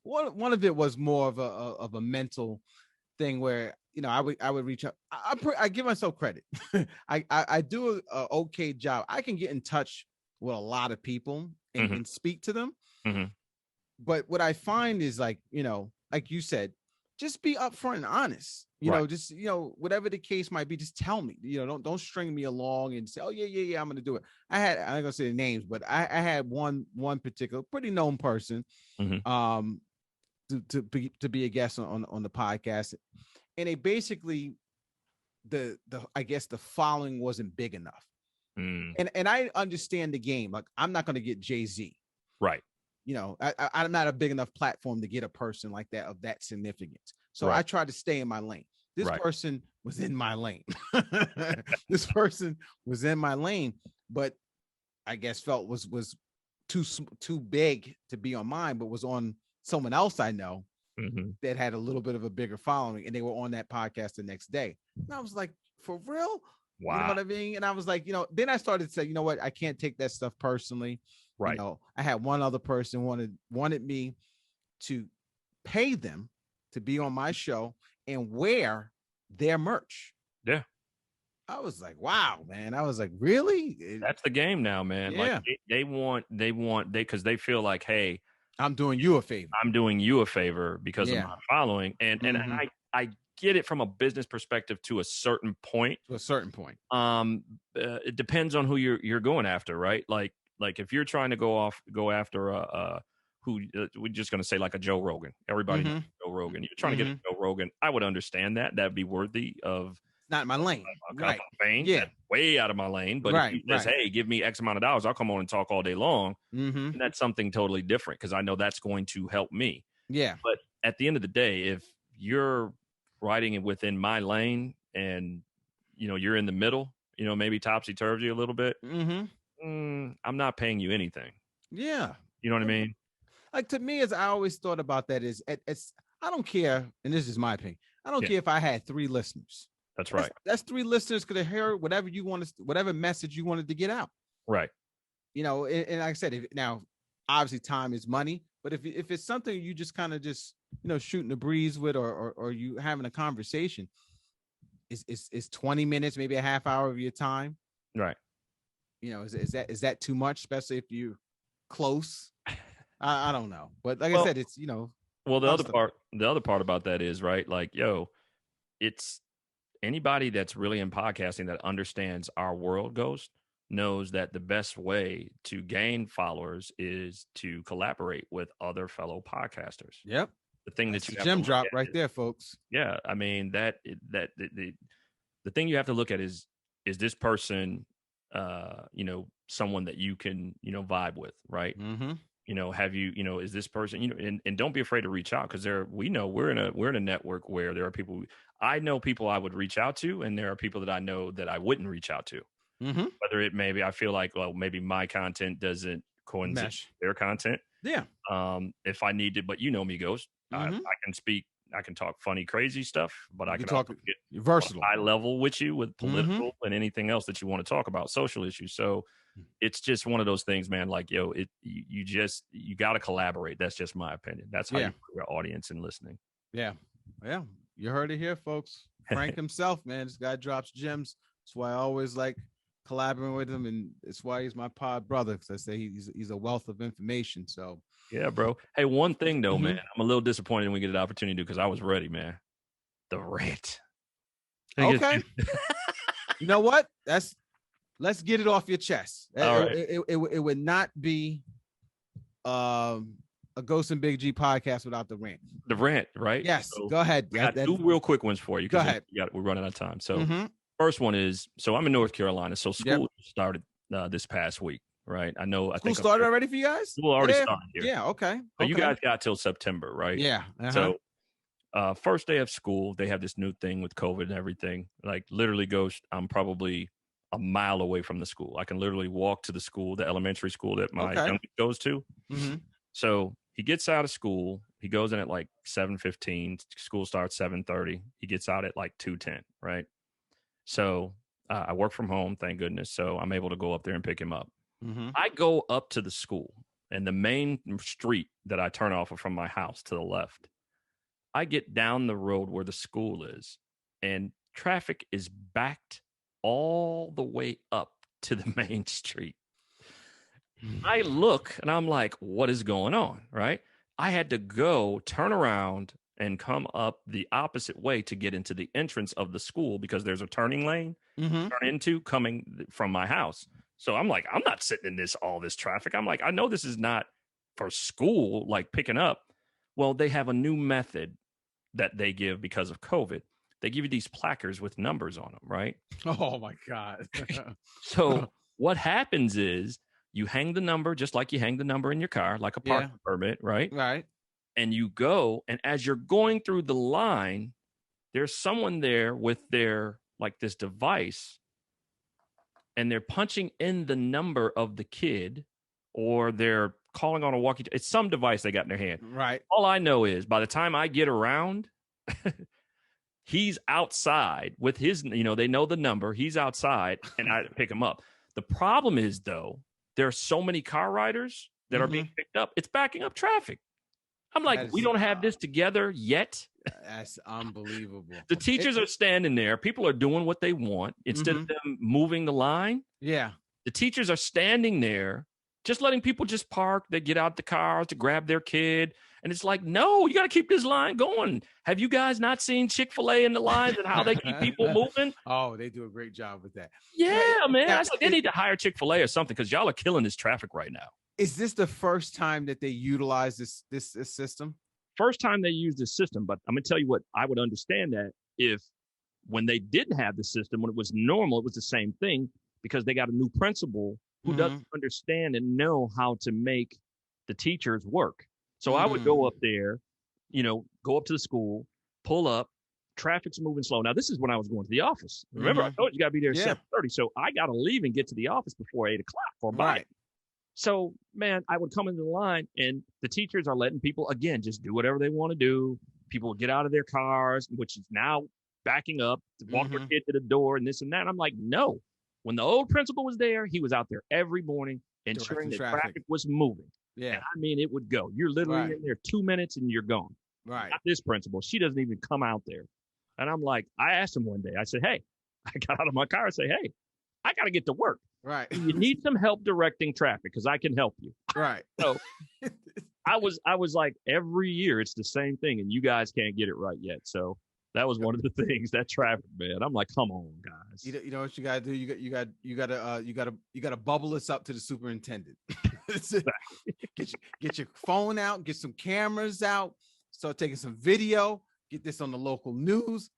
Speaker 1: one of it was more of a mental thing where I would reach out. I give myself credit. I do a okay job. I can get in touch with a lot of people and speak to them.
Speaker 2: Mm-hmm.
Speaker 1: But what I find is like you said, just be upfront and honest. Just whatever the case might be, just tell me. Don't string me along and say, oh yeah, I'm gonna do it. I'm not gonna say the names, but I had one particular pretty known person to be a guest on the podcast, and they basically I guess the following wasn't big enough. And I understand the game. Like, I'm not gonna get Jay-Z.
Speaker 2: Right.
Speaker 1: I'm not a big enough platform to get a person like that of that significance. So I tried to stay in my lane. This person was in my lane. This person was in my lane, but I guess felt was too big to be on mine, but was on someone else I know that had a little bit of a bigger following, and they were on that podcast the next day. And I was like, for real?
Speaker 2: Wow.
Speaker 1: You know what I mean? And I was like, then I started to say, you know what? I can't take that stuff personally.
Speaker 2: Right.
Speaker 1: I had one other person wanted me to pay them to be on my show and wear their merch.
Speaker 2: Yeah.
Speaker 1: I was like, wow, man. I was like, really?
Speaker 2: That's the game now, man.
Speaker 1: Yeah.
Speaker 2: Like because they feel like, hey,
Speaker 1: I'm doing you a favor.
Speaker 2: I'm doing you a favor because of my following. And I get it from a business perspective to a certain point. It depends on who you're going after, right? Like if you're trying to go after we're just going to say like a Joe Rogan. Everybody knows Joe Rogan. You're trying to get a Joe Rogan. I would understand that. That'd be worthy of.
Speaker 1: Not in my lane.
Speaker 2: Right. Fame. Yeah. That's way out of my lane. But if you just, hey, give me X amount of dollars, I'll come on and talk all day long. And that's something totally different because I know that's going to help me.
Speaker 1: Yeah.
Speaker 2: But at the end of the day, if you're riding it within my lane and, you're in the middle, maybe topsy-turvy a little bit, I'm not paying you anything.
Speaker 1: Yeah.
Speaker 2: You know what I mean?
Speaker 1: Like, to me, as I always thought about that is, I don't care, and this is my opinion, I don't care if I had 3 listeners.
Speaker 2: That's right.
Speaker 1: That's 3 listeners could have heard whatever you wanted, whatever message you wanted to get out.
Speaker 2: Right.
Speaker 1: And like I said, now obviously time is money, but if it's something you just kind of just shooting the breeze with, or you having a conversation, is 20 minutes, maybe a half hour of your time.
Speaker 2: Right.
Speaker 1: Is that too much, especially if you're close? I don't know, but like I said, it's
Speaker 2: Well, the other part about that is, right, like, it's anybody that's really in podcasting that understands our world, Ghost, knows that the best way to gain followers is to collaborate with other fellow podcasters.
Speaker 1: Yep.
Speaker 2: The thing that's
Speaker 1: a gem drop right there, folks.
Speaker 2: Yeah, I mean the thing you have to look at is this person, someone that you can vibe with, right? Have you, is this person, and don't be afraid to reach out, because we're in a network where there are people I would reach out to, and there are people that I know that I wouldn't reach out to. Whether it maybe I feel like, well, maybe my content doesn't coincide with their content.
Speaker 1: Yeah.
Speaker 2: If I need to, but me, Ghost, I can speak, I can talk funny, crazy stuff, but I can talk
Speaker 1: versatile,
Speaker 2: high level with you with political and anything else that you want to talk about, social issues. So it's just one of those things, man. Like, yo, you got to collaborate. That's just my opinion. That's how you grow your audience and listening.
Speaker 1: Yeah. Yeah. You heard it here, folks. Frank himself, man. This guy drops gems. That's why I always like collaborating with him, and it's why he's my pod brother, because I say he's a wealth of information. So
Speaker 2: yeah, bro. Hey, one thing though, man, I'm a little disappointed when we get an opportunity to, because I was ready, man. The rant.
Speaker 1: Okay. You know what? Let's get it off your chest.
Speaker 2: All right.
Speaker 1: It would not be a Ghost and Big G podcast without the rant.
Speaker 2: The rant, right?
Speaker 1: Yes. So go ahead.
Speaker 2: I got two real quick ones for you.
Speaker 1: Go ahead.
Speaker 2: We're running out of time. So first one is, so I'm in North Carolina. So school started this past week, right? I know.
Speaker 1: School started already for you guys?
Speaker 2: School already started here.
Speaker 1: Yeah. Okay.
Speaker 2: So you guys got till September, right?
Speaker 1: Yeah.
Speaker 2: So first day of school, they have this new thing with COVID and everything. Like literally I'm probably a mile away from the school. I can literally walk to the school, the elementary school that my youngest goes to. So he gets out of school. He goes in at like 7:15. School starts 7:30. He gets out at like 2:10, right? So I work from home, thank goodness. So I'm able to go up there and pick him up. I go up to the school, and the main street that I turn off of from my house to the left, I get down the road where the school is, and traffic is backed all the way up to the main street. I look and I'm like, what is going on? Right. I had to go turn around and come up the opposite way to get into the entrance of the school, because there's a turning lane turn into coming from my house. So I'm like, I'm not sitting in all this traffic. I'm like, I know this is not for school, like picking up. Well, they have a new method that they give because of COVID. They give you these placards with numbers on them, right?
Speaker 1: Oh my God.
Speaker 2: So what happens is you hang the number just like you hang the number in your car, like a parking permit, right?
Speaker 1: Right.
Speaker 2: And you go, and as you're going through the line, there's someone there with their, like this device, and they're punching in the number of the kid, or they're calling on a walkie. It's some device they got in their hand.
Speaker 1: Right.
Speaker 2: All I know is by the time I get around, he's outside with his, they know the number. He's outside, and I pick him up. The problem is, though, there are so many car riders that are being picked up. It's backing up traffic. I'm like, we don't have this together yet.
Speaker 1: That's unbelievable.
Speaker 2: The teachers are standing there. People are doing what they want instead of them moving the line.
Speaker 1: Yeah.
Speaker 2: The teachers are standing there, just letting people just park. They get out the cars to grab their kid. And it's like, no, you got to keep this line going. Have you guys not seen Chick-fil-A in the lines and how they keep people moving?
Speaker 1: Oh, they do a great job with that.
Speaker 2: Yeah, man. I was like, they need to hire Chick-fil-A or something, because y'all are killing this traffic right now.
Speaker 1: Is this the first time that they utilize this system?
Speaker 2: First time they used this system, but I'm going to tell you what, I would understand that if when they didn't have the system, when it was normal, it was the same thing, because they got a new principal who doesn't understand and know how to make the teachers work. So I would go up there, go up to the school, pull up, traffic's moving slow. Now, this is when I was going to the office. Remember, I told you got to be there at 7:30. So I got to leave and get to the office before 8 o'clock for a bite. Right. So, man, I would come into the line, and the teachers are letting people, again, just do whatever they want to do. People would get out of their cars, which is now backing up, to walk their kid to the door and this and that. I'm like, no. When the old principal was there, he was out there every morning ensuring that traffic was moving. Yeah. And I mean, it would go. You're literally in there 2 minutes and you're gone.
Speaker 1: Right.
Speaker 2: Not this principal. She doesn't even come out there. And I'm like, I asked him one day, I said, hey, I got out of my car and say, hey, I got to get to work.
Speaker 1: Right.
Speaker 2: You need some help directing traffic, because I can help you.
Speaker 1: Right.
Speaker 2: So I was like, every year it's the same thing, and you guys can't get it right yet. So that was one of the things, that traffic, man. I'm like, come on, guys.
Speaker 1: You know what you gotta do? You gotta bubble this up to the superintendent. Get your phone out, get some cameras out, start taking some video, get this on the local news.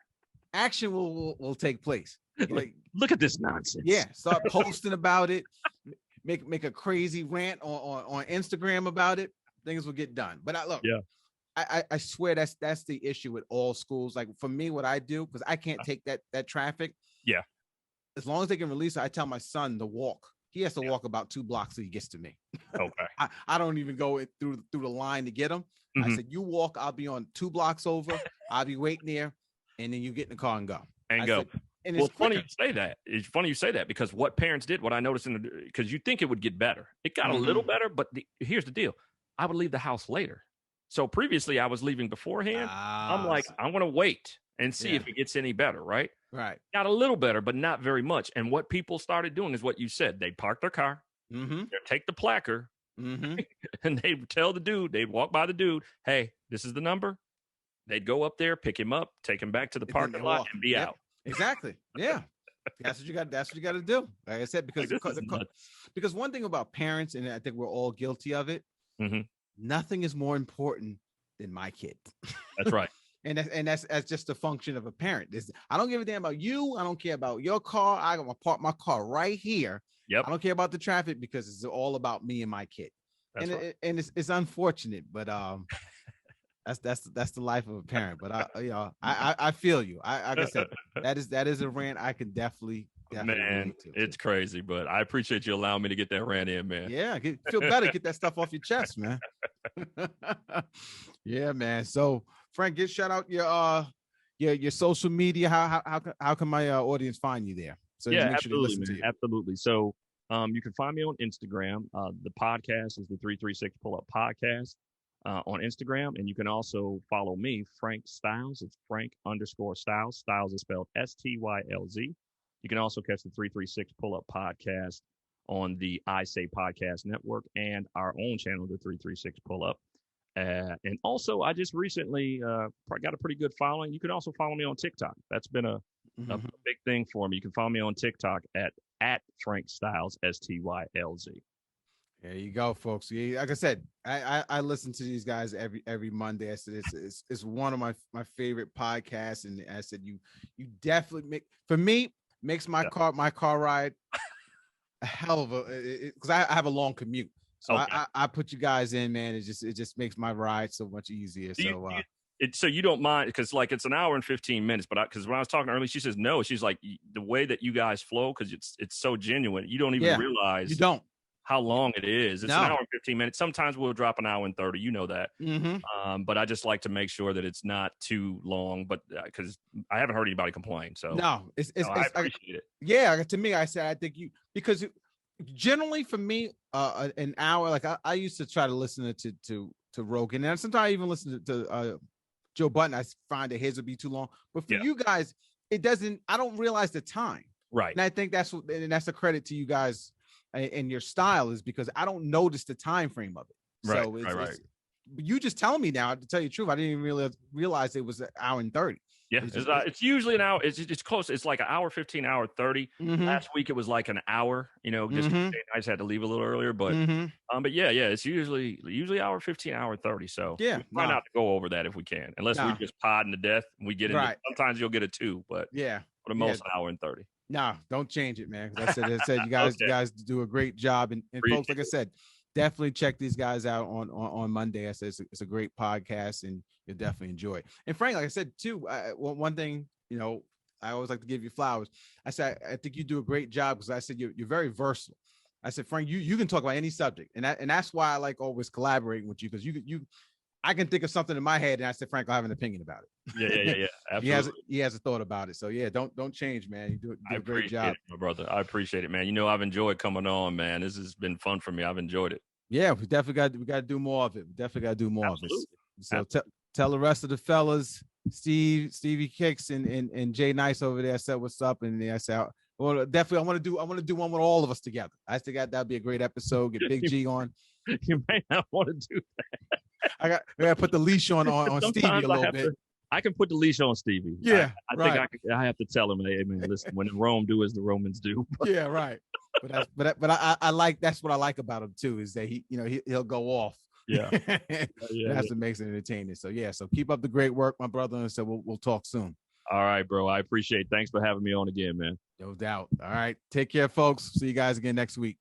Speaker 1: Action will take place. Like,
Speaker 2: look at this nonsense.
Speaker 1: Yeah, start posting about it. Make a crazy rant on Instagram about it. Things will get done. But I swear that's the issue with all schools. Like, for me, what I do, because I can't take that traffic.
Speaker 2: Yeah.
Speaker 1: As long as they can release it, I tell my son to walk. He has to walk about 2 blocks till he gets to me.
Speaker 2: Okay.
Speaker 1: I don't even go through the line to get him. I said, you walk. I'll be on 2 blocks over. I'll be waiting there, and then you get in the car and go.
Speaker 2: And go.
Speaker 1: and
Speaker 2: Well,
Speaker 1: it's
Speaker 2: it's funny
Speaker 1: quicker.
Speaker 2: you say that. It's funny you say that because what parents did, what I noticed because you think it would get better. It got a little better, but here's the deal. I would leave the house later. So previously I was leaving beforehand. I'm like, I'm going to wait and see if it gets any better, right?
Speaker 1: Right.
Speaker 2: Got a little better, but not very much. And what people started doing is what you said. They'd park their car, they'd take the placard, and they'd tell the dude, they'd walk by the dude, hey, this is the number. They'd go up there, pick him up, take him back to the parking lot, and be out.
Speaker 1: Exactly. Yeah. That's what you got. That's what you got to do. Like I said, because because one thing about parents, and I think we're all guilty of it. Nothing is more important than my kid.
Speaker 2: That's right.
Speaker 1: and that's just a function of a parent. I don't give a damn about you. I don't care about your car. I'm gonna park my car right here.
Speaker 2: Yep.
Speaker 1: I don't care about the traffic because it's all about me and my kid.
Speaker 2: That's right.
Speaker 1: And it's unfortunate, but that's the life of a parent. But I feel you. Like I said, that is a rant I can definitely
Speaker 2: man, it's crazy, but I appreciate you allowing me to get that rant in, man.
Speaker 1: Yeah, feel better. Get that stuff off your chest, man. Yeah, man. So Frank, shout out your social media. How can my audience find you there? So
Speaker 2: yeah, absolutely, man. Absolutely. So you can find me on Instagram. The podcast is the 336 Pullup Podcast on Instagram, and you can also follow me, Frank Stylz. It's Frank_Stylz. Stylz is spelled Stylz. You can also catch the 336 Pullup Podcast on the I Say Podcast Network and our own channel, the 336 Pullup. And also, I just recently got a pretty good following. You can also follow me on TikTok. That's been a big thing for me. You can follow me on TikTok at Frank Stylz, Stylz.
Speaker 1: There you go, folks. Yeah, like I said, I listen to these guys every Monday. I said it's one of my favorite podcasts, and I said you definitely makes my car ride a hell of a, because I have a long commute. So okay. I put you guys in, man. It just makes my ride so much easier.
Speaker 2: So you don't mind, because like it's an hour and 15 minutes, but because when I was talking earlier, she says no. She's like, the way that you guys flow, because it's so genuine, you don't even realize
Speaker 1: you don't
Speaker 2: how long it is. It's an hour and 15 minutes. Sometimes we'll drop an hour and 30. You know that. But I just like to make sure that it's not too long. But because I haven't heard anybody complain, so
Speaker 1: no,
Speaker 2: I appreciate it.
Speaker 1: Yeah, to me, I said I think because generally for me, an hour. Like I used to try to listen to Rogan, and sometimes I even listen to Joe Budden. I find that his would be too long. But for you guys, it doesn't. I don't realize the time.
Speaker 2: Right.
Speaker 1: And I think that's a credit to you guys and your style, is because I don't notice the time frame of it.
Speaker 2: Right.
Speaker 1: So
Speaker 2: right.
Speaker 1: You just telling me now, to tell you the truth, I didn't even realize it was an hour and 30.
Speaker 2: Yeah, it's usually an hour. It's close. It's like an hour 15, hour 30. Last week it was like an hour. Just I just had to leave a little earlier, but yeah, it's usually hour 15, hour 30. So we try not to go over that if we can, unless we just podding to death and we get into. Sometimes you'll get a 2, but for the most, an hour and 30.
Speaker 1: No, don't change it, man. I said you guys you guys do a great job, and folks, like I said, definitely check these guys out on Monday. I said it's a great podcast, and you'll definitely enjoy it. And Frank, like I said too, one thing, I always like to give you flowers. I said I think you do a great job, because I said you're very versatile. I said, Frank, you can talk about any subject, and that's why I like always collaborating with you, because I can think of something in my head, and I said, Frank, I'll have an opinion about it.
Speaker 2: Yeah. Absolutely.
Speaker 1: He has a thought about it. So yeah, don't change, man. You do a great job,
Speaker 2: my brother. I appreciate it, man. I've enjoyed coming on, man. This has been fun for me. I've enjoyed it.
Speaker 1: Yeah, we got to do more of it. We definitely got to do more of it. So tell the rest of the fellas, Stevie Kicks and Jay Nice over there, said what's up, and I said, well, definitely I want to do one with all of us together. I think that'd be a great episode. Get Big G on.
Speaker 2: You may not want to do that.
Speaker 1: I got to put the leash on Stevie a little bit.
Speaker 2: I can put the leash on Stevie.
Speaker 1: Yeah,
Speaker 2: I think I have to tell him, hey man, listen, when in Rome, do as the Romans do.
Speaker 1: Yeah, right. But I like, that's what I like about him too, is that he'll go off.
Speaker 2: Yeah.
Speaker 1: That's what makes it entertaining. So so keep up the great work, my brother. And so we'll talk soon.
Speaker 2: All right, bro. I appreciate it. Thanks for having me on again, man.
Speaker 1: No doubt. All right. Take care, folks. See you guys again next week.